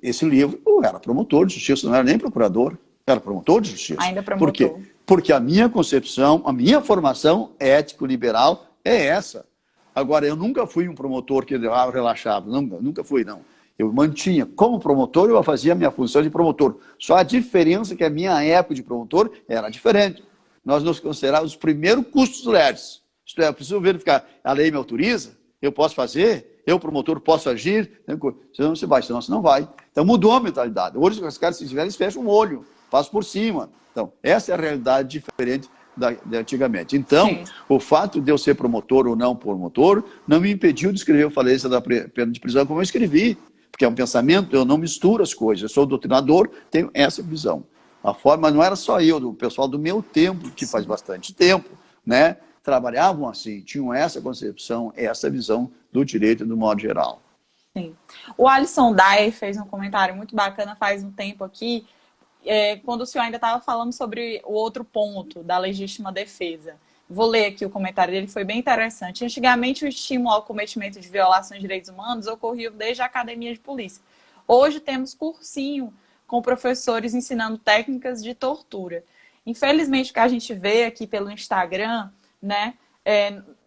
esse livro, eu era promotor de justiça, não era nem procurador, era promotor de justiça. Ainda promotor. Por quê? Porque a minha concepção, a minha formação ético-liberal é essa. Agora, eu nunca fui um promotor que relaxava, nunca fui, não. Eu mantinha, como promotor, eu fazia a minha função de promotor. Só a diferença é que a minha época de promotor era diferente. Nós nos considerávamos os primeiros custos leves. Isto é, eu preciso verificar, a lei me autoriza, eu posso fazer... Eu, promotor, posso agir, senão você vai, senão você não vai. Então mudou a mentalidade. Hoje, os caras, se tiverem, eles fecham o olho, passam por cima. Então, essa é a realidade diferente de antigamente. Então, sim, o fato de eu ser promotor ou não promotor não me impediu de escrever a falência da pena de prisão como eu escrevi. Porque é um pensamento, eu não misturo as coisas. Eu sou doutrinador, tenho essa visão. A forma não era só eu, o pessoal do meu tempo, que faz bastante tempo, né? Trabalhavam assim, tinham essa concepção, essa visão do direito do modo geral. Sim. O Alisson Dyer fez um comentário muito bacana faz um tempo aqui, quando o senhor ainda estava falando sobre o outro ponto da legítima defesa. Vou ler aqui o comentário dele, foi bem interessante. Antigamente, o estímulo ao cometimento de violações de direitos humanos ocorria desde a academia de polícia. Hoje temos cursinho com professores ensinando técnicas de tortura. Infelizmente, o que a gente vê aqui pelo Instagram, né,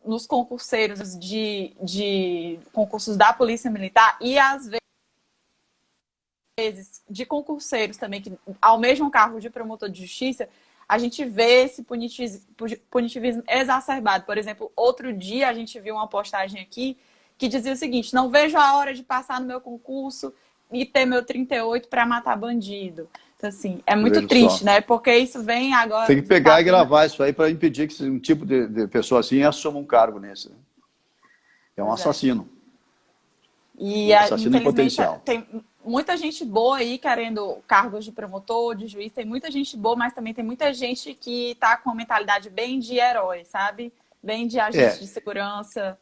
nos concurseiros de concursos da Polícia Militar e, às vezes, de concurseiros também que almejam cargo de promotor de justiça, a gente vê esse punitivismo exacerbado. Por exemplo, outro dia a gente viu uma postagem aqui que dizia o seguinte: não vejo a hora de passar no meu concurso e ter meu 38 para matar bandido. Então, assim, é muito triste, né? Porque isso vem agora... Tem que pegar e gravar isso aí para impedir que um tipo de pessoa assim assuma um cargo nesse. É um assassino. E, assassino em potencial. Tem muita gente boa aí querendo cargos de promotor, de juiz. Tem muita gente boa, mas também tem muita gente que está com uma mentalidade bem de herói, sabe? Bem de agente de segurança.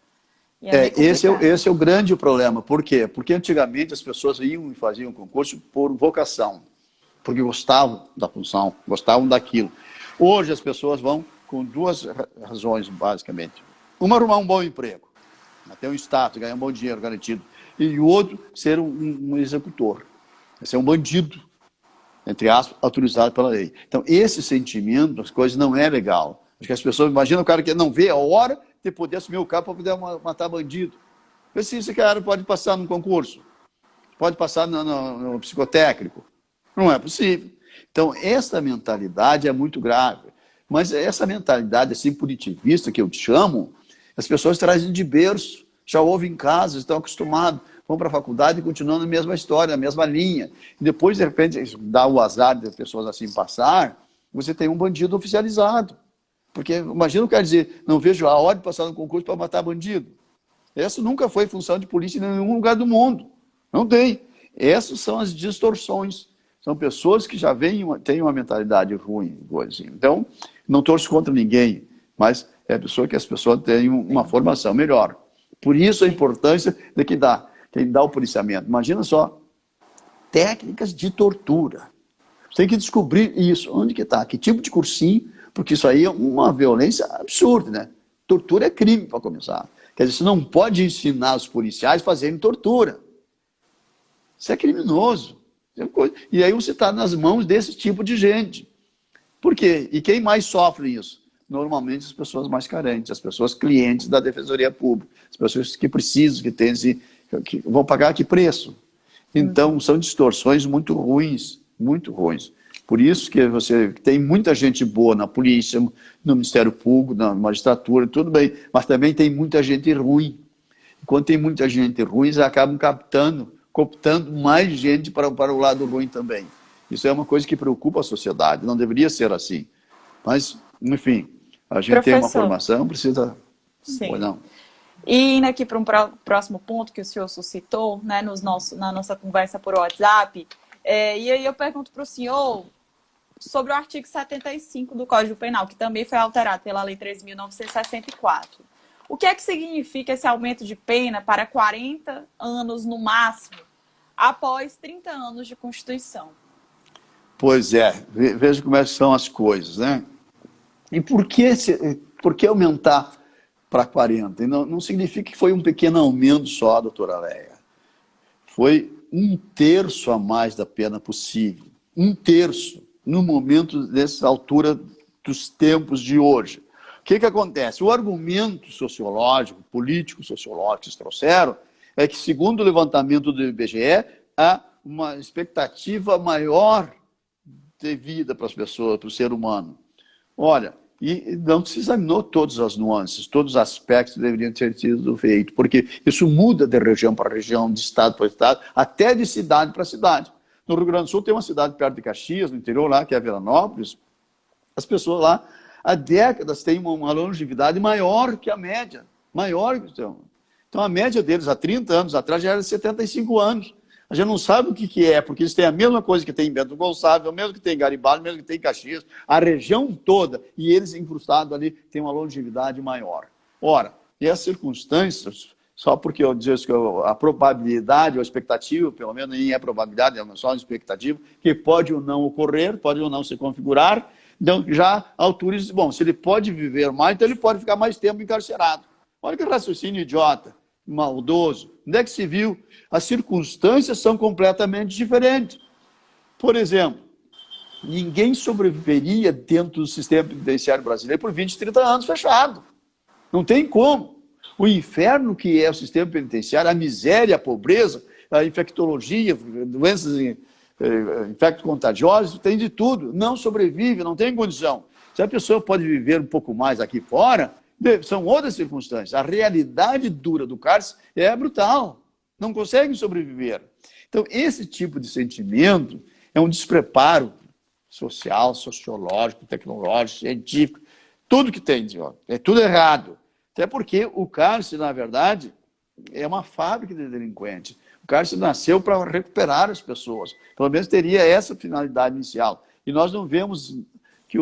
Esse é o grande problema. Por quê? Porque antigamente as pessoas iam e faziam concurso por vocação. porque gostavam da função, gostavam daquilo. Hoje as pessoas vão com duas razões, basicamente. Uma, arrumar um bom emprego, ter um status, ganhar um bom dinheiro garantido. E o outro, ser um executor, ser um bandido, entre aspas, autorizado pela lei. Então, esse sentimento das coisas não é legal. Acho que as pessoas imaginam o cara que não vê a hora de poder assumir o cargo para poder matar bandido. Vê se esse cara pode passar num concurso, pode passar no psicotécnico. Não é possível. Então, essa mentalidade é muito grave. Mas essa mentalidade assim punitivista que eu te chamo, as pessoas trazem de berço, já ouvem em casa, estão acostumados, vão para a faculdade e continuam na mesma história, na mesma linha. E depois, de repente, dá o azar de pessoas assim passar, você tem um bandido oficializado. Porque, imagina o cara dizer, não vejo a hora de passar no concurso para matar bandido. Essa nunca foi função de polícia em nenhum lugar do mundo. Não tem. Essas são as distorções. São pessoas que já têm uma mentalidade ruim. Assim. Então, não torço contra ninguém, mas é a pessoa que as pessoas têm uma formação melhor. Por isso a importância de quem dá o policiamento. Imagina só, técnicas de tortura. Você tem que descobrir isso. Onde que está? Que tipo de cursinho? Porque isso aí é uma violência absurda, né? Tortura é crime, para começar. Quer dizer, você não pode ensinar os policiais a fazerem tortura. Isso é criminoso. E aí você está nas mãos desse tipo de gente. Por quê? E quem mais sofre isso? Normalmente as pessoas mais carentes, as pessoas clientes da Defensoria Pública, as pessoas que precisam, que vão pagar que preço. Então, são distorções muito ruins, muito ruins. Por isso que você tem muita gente boa na polícia, no Ministério Público, na magistratura, tudo bem, mas também tem muita gente ruim. E quando tem muita gente ruim, eles acabam cooptando mais gente para o lado ruim também. Isso é uma coisa que preocupa a sociedade, não deveria ser assim. Mas, enfim, a gente tem uma formação, precisa... Sim. Pois não. E indo aqui para um próximo ponto que o senhor suscitou, né, na nossa conversa por WhatsApp, e aí eu pergunto para o senhor sobre o artigo 75 do Código Penal, que também foi alterado pela Lei 3.964. O que é que significa esse aumento de pena para 40 anos no máximo, após 30 anos de Constituição? Pois é, veja como são as coisas, né? E por que aumentar para 40? Não significa que foi um pequeno aumento só, doutora Leia. Foi 1/3 a mais da pena possível. 1/3, no momento dessa altura dos tempos de hoje. O que acontece? O argumento sociológico, político-sociológico que eles trouxeram é que, segundo o levantamento do IBGE, há uma expectativa maior de vida para as pessoas, para o ser humano. Olha, e não se examinou todas as nuances, todos os aspectos que deveriam ter sido feitos, porque isso muda de região para região, de estado para estado, até de cidade para cidade. No Rio Grande do Sul tem uma cidade perto de Caxias, no interior lá, que é Veranópolis. As pessoas lá, há décadas, têm uma longevidade maior que a média. Maior que então. Então, a média deles, há 30 anos atrás, já era de 75 anos. A gente não sabe o que é, porque eles têm a mesma coisa que tem em Bento Gonçalves, o mesmo que tem em Garibaldi, o mesmo que tem em Caxias, a região toda, e eles incrustados ali têm uma longevidade maior. Ora, e as circunstâncias, só porque eu disse que a probabilidade, ou a expectativa, pelo menos nem é probabilidade, é só uma expectativa, que pode ou não ocorrer, pode ou não se configurar, então já autoriza, bom, se ele pode viver mais, então ele pode ficar mais tempo encarcerado. Olha que raciocínio idiota, maldoso. Onde é que se viu? As circunstâncias são completamente diferentes. Por exemplo, ninguém sobreviveria dentro do sistema penitenciário brasileiro por 20, 30 anos fechado. Não tem como. O inferno que é o sistema penitenciário, a miséria, a pobreza, a infectologia, doenças infecto-contagiosas, tem de tudo. Não sobrevive, não tem condição. Se a pessoa pode viver um pouco mais aqui fora, são outras circunstâncias. A realidade dura do cárcere é brutal. Não conseguem sobreviver. Então, esse tipo de sentimento é um despreparo social, sociológico, tecnológico, científico, tudo que tem, é tudo errado. Até porque o cárcere, na verdade, é uma fábrica de delinquentes. O cárcere nasceu para recuperar as pessoas. Pelo menos teria essa finalidade inicial. E nós não vemos que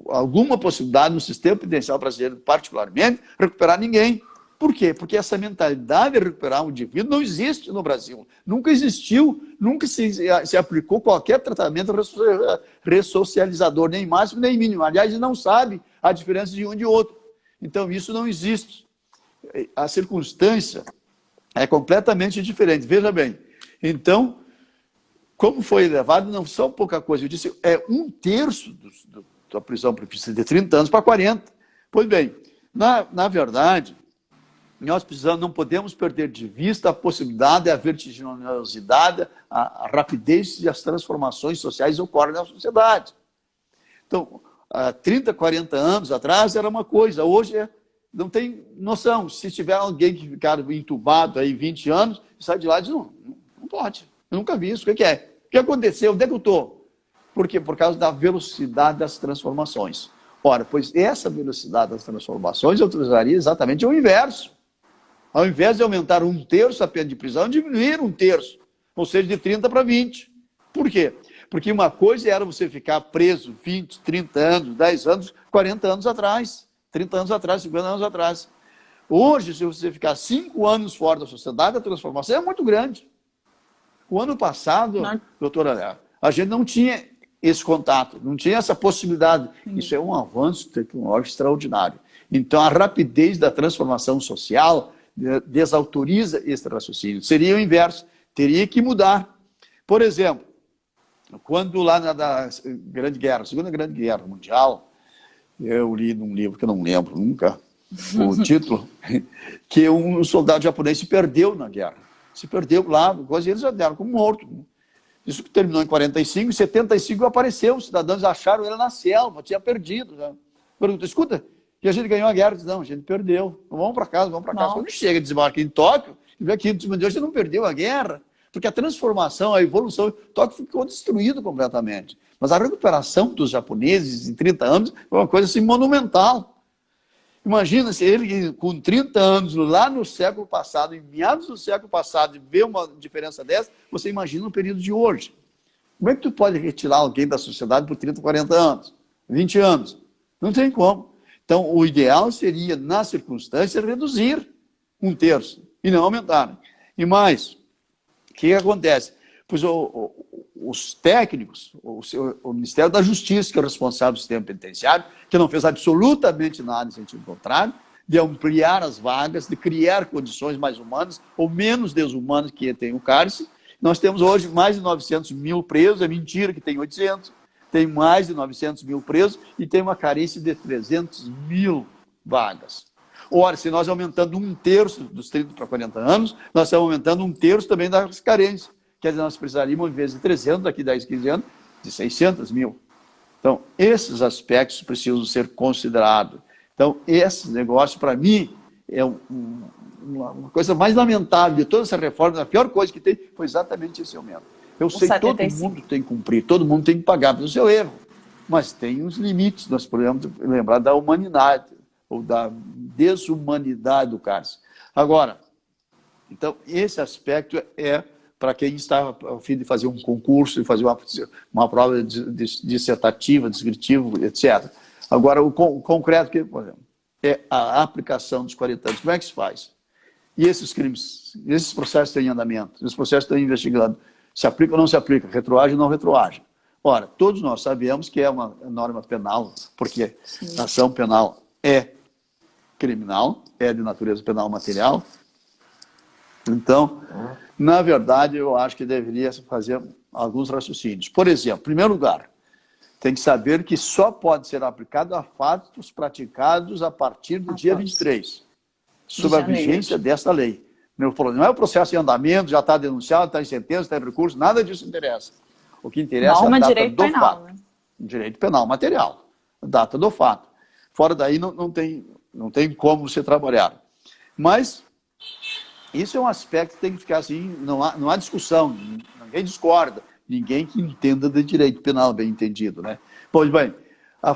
alguma possibilidade no sistema penitenciário brasileiro, particularmente, recuperar ninguém. Por quê? Porque essa mentalidade de recuperar um indivíduo não existe no Brasil. Nunca existiu, nunca se aplicou qualquer tratamento ressocializador, nem máximo nem mínimo. Aliás, não sabe a diferença de um e de outro. Então, isso não existe. A circunstância é completamente diferente. Veja bem. Então, como foi elevado, não são pouca coisa. Eu disse, é 1/3 da prisão preventiva de 30 anos para 40. Pois bem, na verdade, nós não podemos perder de vista a possibilidade, a vertiginosidade, a rapidez e as transformações sociais ocorrem na sociedade. Então, há 30, 40 anos atrás era uma coisa, hoje não tem noção. Se tiver alguém que ficar entubado aí 20 anos, sai de lá e diz, não pode, eu nunca vi isso, o que é? O que aconteceu? Onde é que eu estou? Por quê? Por causa da velocidade das transformações. Ora, pois essa velocidade das transformações eu utilizaria exatamente o inverso. Ao invés de aumentar 1/3 a pena de prisão, diminuir 1/3, ou seja, de 30 para 20. Por quê? Porque uma coisa era você ficar preso 20, 30 anos, 10 anos, 40 anos atrás, 30 anos atrás, 50 anos atrás. Hoje, se você ficar 5 anos fora da sociedade, a transformação é muito grande. O ano passado, doutora, a gente não tinha esse contato, não tinha essa possibilidade. Isso é um avanço tecnológico extraordinário. Então, a rapidez da transformação social desautoriza esse raciocínio. Seria o inverso, teria que mudar. Por exemplo, quando lá na Grande Guerra, Segunda Grande Guerra Mundial, eu li num livro que eu não lembro nunca o título, que um soldado japonês se perdeu na guerra. Se perdeu lá, quase eles já deram como morto. Isso que terminou em 45, em 75 apareceu, os cidadãos acharam ele na selva, tinha perdido. Já. Pergunta, escuta, e a gente ganhou a guerra? Diz, não, a gente perdeu. Vamos para casa, vamos para casa. Quando chega, desembarca em Tóquio, e vê aqui, a gente não perdeu a guerra, porque a transformação, a evolução, Tóquio ficou destruído completamente. Mas a recuperação dos japoneses em 30 anos foi uma coisa assim monumental. Imagina se ele, com 30 anos, lá no século passado, em meados do século passado, vê uma diferença dessa, você imagina o período de hoje. Como é que tu pode retirar alguém da sociedade por 30, 40 anos, 20 anos? Não tem como. Então, o ideal seria, na circunstância, reduzir 1/3 e não aumentar. E mais, o que acontece? Pois os técnicos, o Ministério da Justiça, que é o responsável do sistema penitenciário, que não fez absolutamente nada em sentido contrário, de ampliar as vagas, de criar condições mais humanas ou menos desumanas que tem o cárcere. Nós temos hoje mais de 900 mil presos, é mentira que tem 800, tem mais de 900 mil presos e tem uma carência de 300 mil vagas. Ora, se nós aumentando 1/3 dos 30 para 40 anos, nós estamos aumentando 1/3 também das carências. Quer dizer, nós precisaríamos, em vez de 300, daqui a 10, 15 anos, de 600 mil. Então, esses aspectos precisam ser considerados. Então, esse negócio, para mim, é uma coisa mais lamentável de toda essa reforma. A pior coisa que tem foi exatamente esse aumento. Eu sei que todo mundo tem que cumprir, todo mundo tem que pagar pelo seu erro, mas tem uns limites. Nós podemos lembrar da humanidade, ou da desumanidade do cárcere. Agora, então, esse aspecto é para quem está a fim de fazer um concurso, e fazer uma prova dissertativa, descritiva, etc. Agora, o concreto, que, por exemplo, é a aplicação dos 40 anos. Como é que se faz? E esses crimes, esses processos estão em andamento, esses processos estão investigando. Se aplica ou não se aplica, retroage ou não retroage. Ora, todos nós sabemos que é uma norma penal, porque a ação penal é criminal, é de natureza penal material. Então, na verdade, eu acho que deveria fazer alguns raciocínios. Por exemplo, em primeiro lugar, tem que saber que só pode ser aplicado a fatos praticados a partir do dia 23, sob a vigência desta lei. Não é o processo em andamento, já está denunciado, está em sentença, está em recurso, nada disso interessa. O que interessa é a data do fato. Né? Direito penal material, a data do fato. Fora daí não tem como você trabalhar. Mas isso é um aspecto que tem que ficar assim, não há discussão, ninguém discorda, ninguém que entenda de direito penal, bem entendido. Né? Pois bem,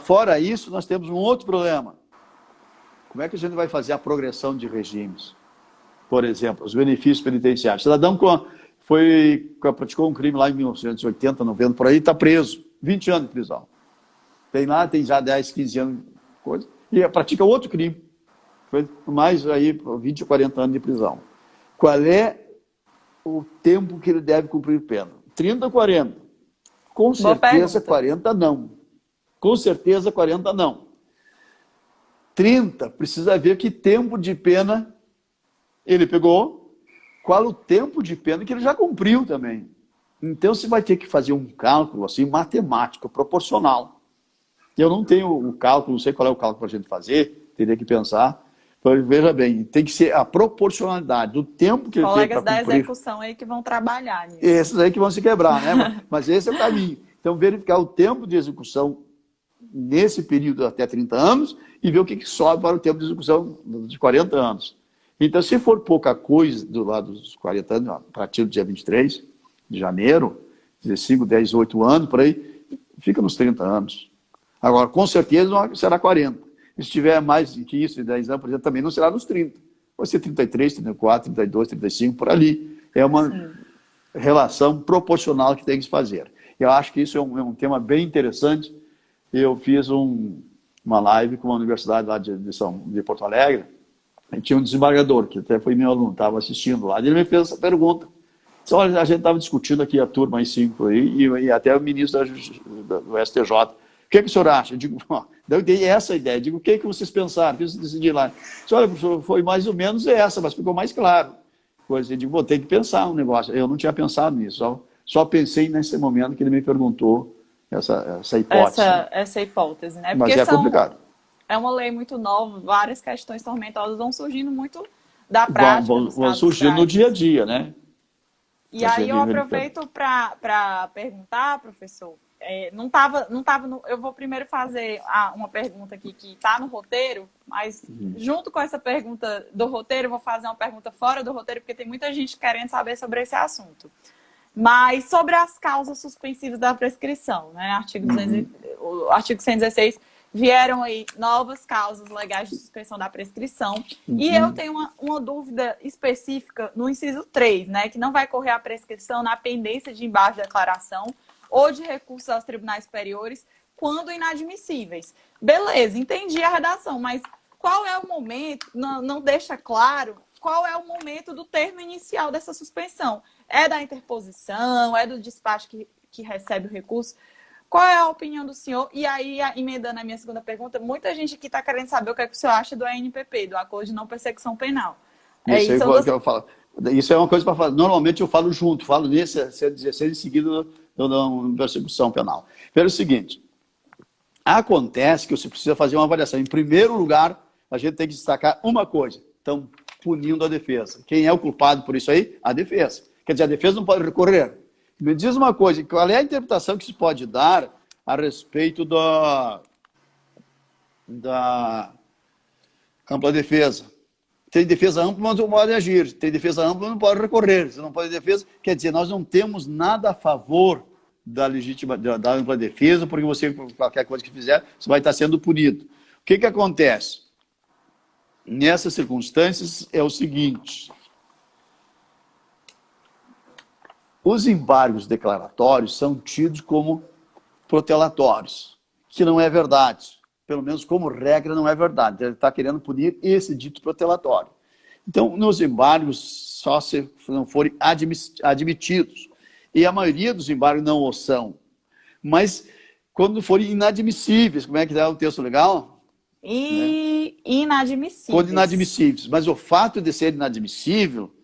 fora isso, nós temos um outro problema. Como é que a gente vai fazer a progressão de regimes? Por exemplo, os benefícios penitenciários. O cidadão praticou um crime lá em 1980, 90, por aí, está preso, 20 anos de prisão. Tem já 10, 15 anos de coisa, e pratica outro crime. foi mais aí 20 ou 40 anos de prisão. Qual é o tempo que ele deve cumprir pena? 30 ou 40? Com certeza 40 não. Com certeza 40 não. 30, precisa ver que tempo de pena ele pegou, qual o tempo de pena que ele já cumpriu também. Então você vai ter que fazer um cálculo assim, matemático, proporcional. Eu não tenho o cálculo, não sei qual é o cálculo para a gente fazer, teria que pensar. Então, veja bem, tem que ser a proporcionalidade do tempo que ele tem para cumprir. Colegas da execução aí que vão trabalhar nisso. Esses aí que vão se quebrar, né? Mas esse é o caminho. Então, verificar o tempo de execução nesse período até 30 anos e ver o que sobe para o tempo de execução de 40 anos. Então, se for pouca coisa do lado dos 40 anos, a partir do dia 23 de janeiro, 5, 10, 8 anos, por aí, fica nos 30 anos. Agora, com certeza, será 40. Se tiver mais que isso, de 10 anos, por exemplo, também não será nos 30. Vai ser 33, 34, 32, 35, por ali. É uma relação proporcional que tem que se fazer. Eu acho que isso é um tema bem interessante. Eu fiz uma live com uma universidade lá de Porto Alegre, e tinha um desembargador, que até foi meu aluno, estava assistindo lá, e ele me fez essa pergunta. Disse, olha, a gente estava discutindo aqui, a turma aí 5 aí, e até o ministro do STJ. O que o senhor acha? Eu digo, eu dei essa ideia. Eu digo, o que vocês pensaram? O que vocês decidiram lá? Disse, olha, professor, foi mais ou menos essa, mas ficou mais claro. Eu digo, tem que pensar um negócio. Eu não tinha pensado nisso, só pensei nesse momento que ele me perguntou essa hipótese. Essa hipótese, né? Porque mas é complicado. É uma lei muito nova, várias questões tormentosas vão surgindo muito da prática. Vão surgindo no dia a dia, né? E aí eu aproveito para perguntar, professor, eu vou primeiro fazer uma pergunta aqui que está no roteiro, mas junto com essa pergunta do roteiro, eu vou fazer uma pergunta fora do roteiro, porque tem muita gente querendo saber sobre esse assunto. Mas sobre as causas suspensivas da prescrição, né? O artigo 116, vieram aí novas causas legais de suspensão da prescrição. E eu tenho uma dúvida específica no inciso 3, né? Que não vai correr a prescrição na pendência de embargo de declaração ou de recursos aos tribunais superiores quando inadmissíveis. Beleza, entendi a redação, mas qual é o momento, não deixa claro qual é o momento do termo inicial dessa suspensão. É da interposição, é do despacho que recebe o recurso? Qual é a opinião do senhor? E aí, emendando a minha segunda pergunta, muita gente aqui está querendo saber o que é que o senhor acha do ANPP, do Acordo de Não Persecução Penal. Isso é uma coisa para falar. Normalmente eu falo junto, falo nesse 116 em seguida da persecução penal. Pelo seguinte, acontece que você precisa fazer uma avaliação. Em primeiro lugar, a gente tem que destacar uma coisa. Estão punindo a defesa. Quem é o culpado por isso aí? A defesa. Quer dizer, a defesa não pode recorrer. Me diz uma coisa, qual é a interpretação que se pode dar a respeito da ampla defesa? Tem defesa ampla, mas não pode agir. Tem defesa ampla, não pode recorrer. Se não pode defesa, quer dizer, nós não temos nada a favor da ampla defesa, porque você, qualquer coisa que fizer, você vai estar sendo punido. O que acontece? Nessas circunstâncias é o seguinte: os embargos declaratórios são tidos como protelatórios, que não é verdade. Pelo menos como regra não é verdade. Ele está querendo punir esse dito protelatório. Então, nos embargos, só se não forem admitidos. E a maioria dos embargos não o são. Mas quando forem inadmissíveis, como é que é o texto legal? Inadmissíveis. Quando inadmissíveis. Mas o fato de ser inadmissível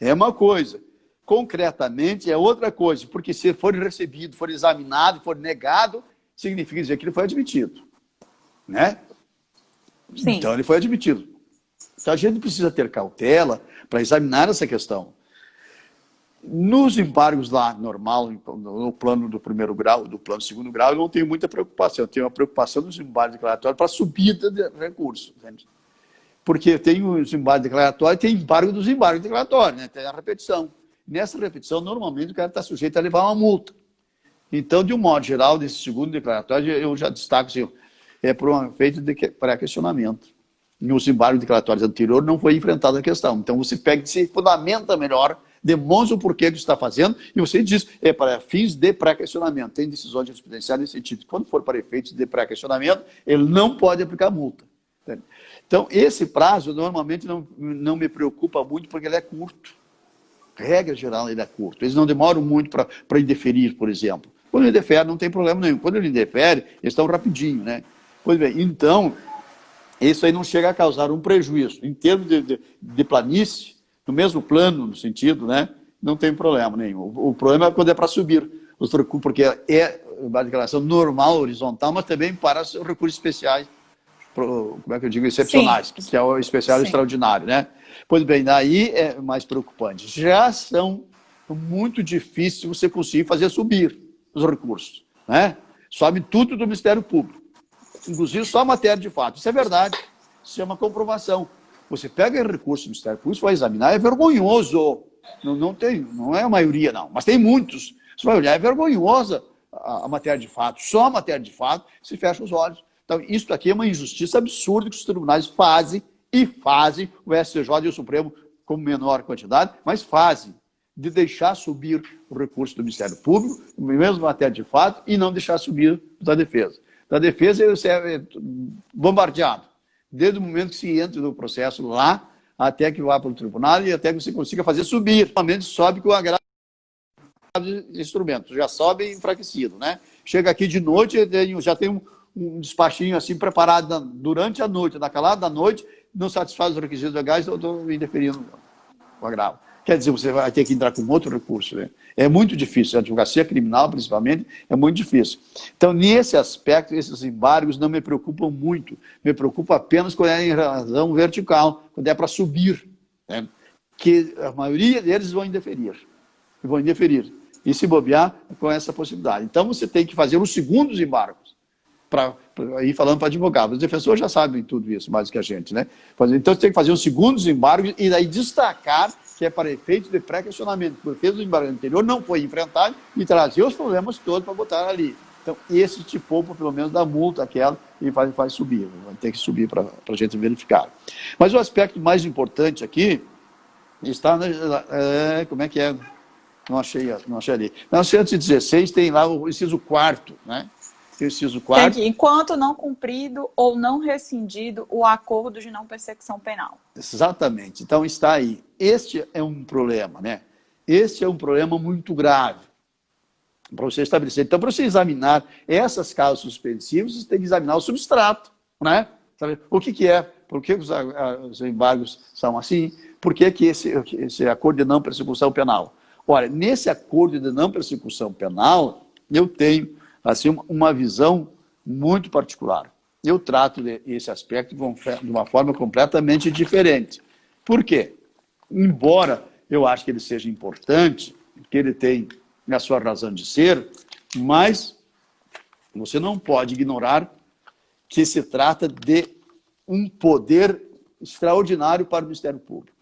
é uma coisa. Concretamente é outra coisa. Porque se for recebido, for examinado, for negado, significa dizer que ele foi admitido. Né? Sim. Então ele foi admitido. Então a gente precisa ter cautela para examinar essa questão. Nos embargos lá, normal, no plano do primeiro grau, do plano do segundo grau, eu não tenho muita preocupação. Eu tenho uma preocupação nos embargos declaratórios para a subida de recursos. Entende? Porque tem os embargos declaratórios e tem embargo dos embargos declaratórios, né? Tem a repetição. Nessa repetição, normalmente, o cara está sujeito a levar uma multa. Então, de um modo geral, nesse segundo declaratório, eu já destaco assim, é por um efeito de pré-questionamento. Nos embargos declaratórios anteriores não foi enfrentada a questão. Então, você pega e se fundamenta melhor, demonstra o porquê que você está fazendo, e você diz, é para fins de pré-questionamento. Tem decisões jurisprudenciais nesse sentido. Quando for para efeitos de pré-questionamento, ele não pode aplicar multa. Então, esse prazo normalmente não me preocupa muito porque ele é curto. Regra geral, ele é curto. Eles não demoram muito para indeferir, por exemplo. Quando ele indefere, não tem problema nenhum. Quando ele indefere, eles estão rapidinho, né? Pois bem, então, isso aí não chega a causar um prejuízo. Em termos de planície, no mesmo plano, no sentido, né? Não tem problema nenhum. O problema é quando é para subir os recursos, porque é uma declaração normal, horizontal, mas também para os recursos especiais, como é que eu digo, excepcionais, Sim. que é o especial e Sim. extraordinário, né? Pois bem, daí é mais preocupante. Já são muito difíceis você conseguir fazer subir os recursos, né? Sobe tudo do Ministério Público, inclusive só matéria de fato. Isso é verdade, isso é uma comprovação. Você pega recurso do Ministério Público, vai examinar, é vergonhoso. Não é a maioria, não, mas tem muitos. Você vai olhar, é vergonhosa a matéria de fato, só a matéria de fato, se fecha os olhos. Então, isso aqui é uma injustiça absurda que os tribunais fazem, o STJ e o Supremo com menor quantidade, mas fazem, de deixar subir o recurso do Ministério Público, mesmo matéria de fato, e não deixar subir da defesa. Da defesa, ele é bombardeado, desde o momento que se entra no processo lá, até que vá para o tribunal e até que você consiga fazer subir. Normalmente sobe com o agravo de instrumentos, já sobe enfraquecido, né? Chega aqui de noite, já tem um despachinho assim preparado durante a noite, na calada da noite, não satisfaz os requisitos legais, eu estou indeferindo o agravo. Quer dizer, você vai ter que entrar com outro recurso, né? É muito difícil, a advocacia criminal, principalmente, é muito difícil. Então, nesse aspecto, esses embargos não me preocupam muito, me preocupa apenas quando é em razão vertical, quando é para subir, né? Que a maioria deles vão indeferir, e se bobear com essa possibilidade. Então, você tem que fazer os segundos embargos, para ir falando para advogados. Os defensores já sabem tudo isso, mais do que a gente, né? Então, você tem que fazer os segundos embargos e daí destacar que é para efeito de pré-questionamento, porque fez o embargo anterior, não foi enfrentado e trazer os problemas todos para botar ali. Então, esse te poupa, pelo menos, da multa aquela e faz subir. Vai ter que subir para a gente verificar. Mas o aspecto mais importante aqui está como é que é? Não achei ali. Na 116 tem lá o inciso 4º, né? Tem o inciso 4º. Tem que, enquanto não cumprido ou não rescindido o acordo de não persecução penal. Exatamente. Então está aí. Este é um problema, né? Este é um problema muito grave para você estabelecer. Então, para você examinar essas causas suspensivas, você tem que examinar o substrato, né? Sabe? O que é? Por que os embargos são assim? Por que esse acordo de não persecução penal? Olha, nesse acordo de não persecução penal, eu tenho assim, uma visão muito particular. Eu trato esse aspecto de uma forma completamente diferente. Por quê? Embora eu acho que ele seja importante, que ele tem a sua razão de ser, mas você não pode ignorar que se trata de um poder extraordinário para o Ministério Público.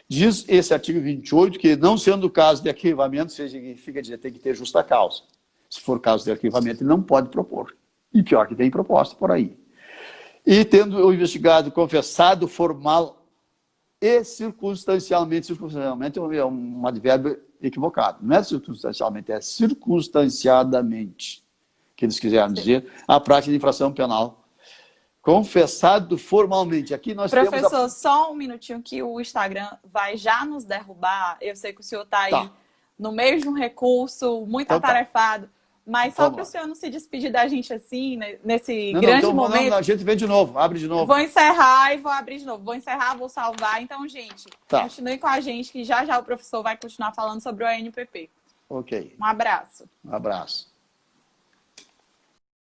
Diz esse artigo 28 que, não sendo o caso de arquivamento, significa dizer que tem que ter justa causa. Se for caso de arquivamento, ele não pode propor. E pior que tem proposta por aí. E tendo o investigado confessado formal e circunstancialmente é um advérbio equivocado. Não é circunstancialmente, é circunstanciadamente, que eles quiseram dizer, a prática de infração penal. Confessado formalmente. Aqui nós Professor, temos só um minutinho que o Instagram vai já nos derrubar. Eu sei que o senhor está aí no meio de um recurso, muito atarefado. Mas só para o senhor não se despedir da gente assim, né, nesse grande momento... Não, a gente vem de novo, abre de novo. Vou encerrar e vou abrir de novo. Vou encerrar, vou salvar. Então, gente, continue com a gente, que já já o professor vai continuar falando sobre o ANPP. Ok. Um abraço. Um abraço.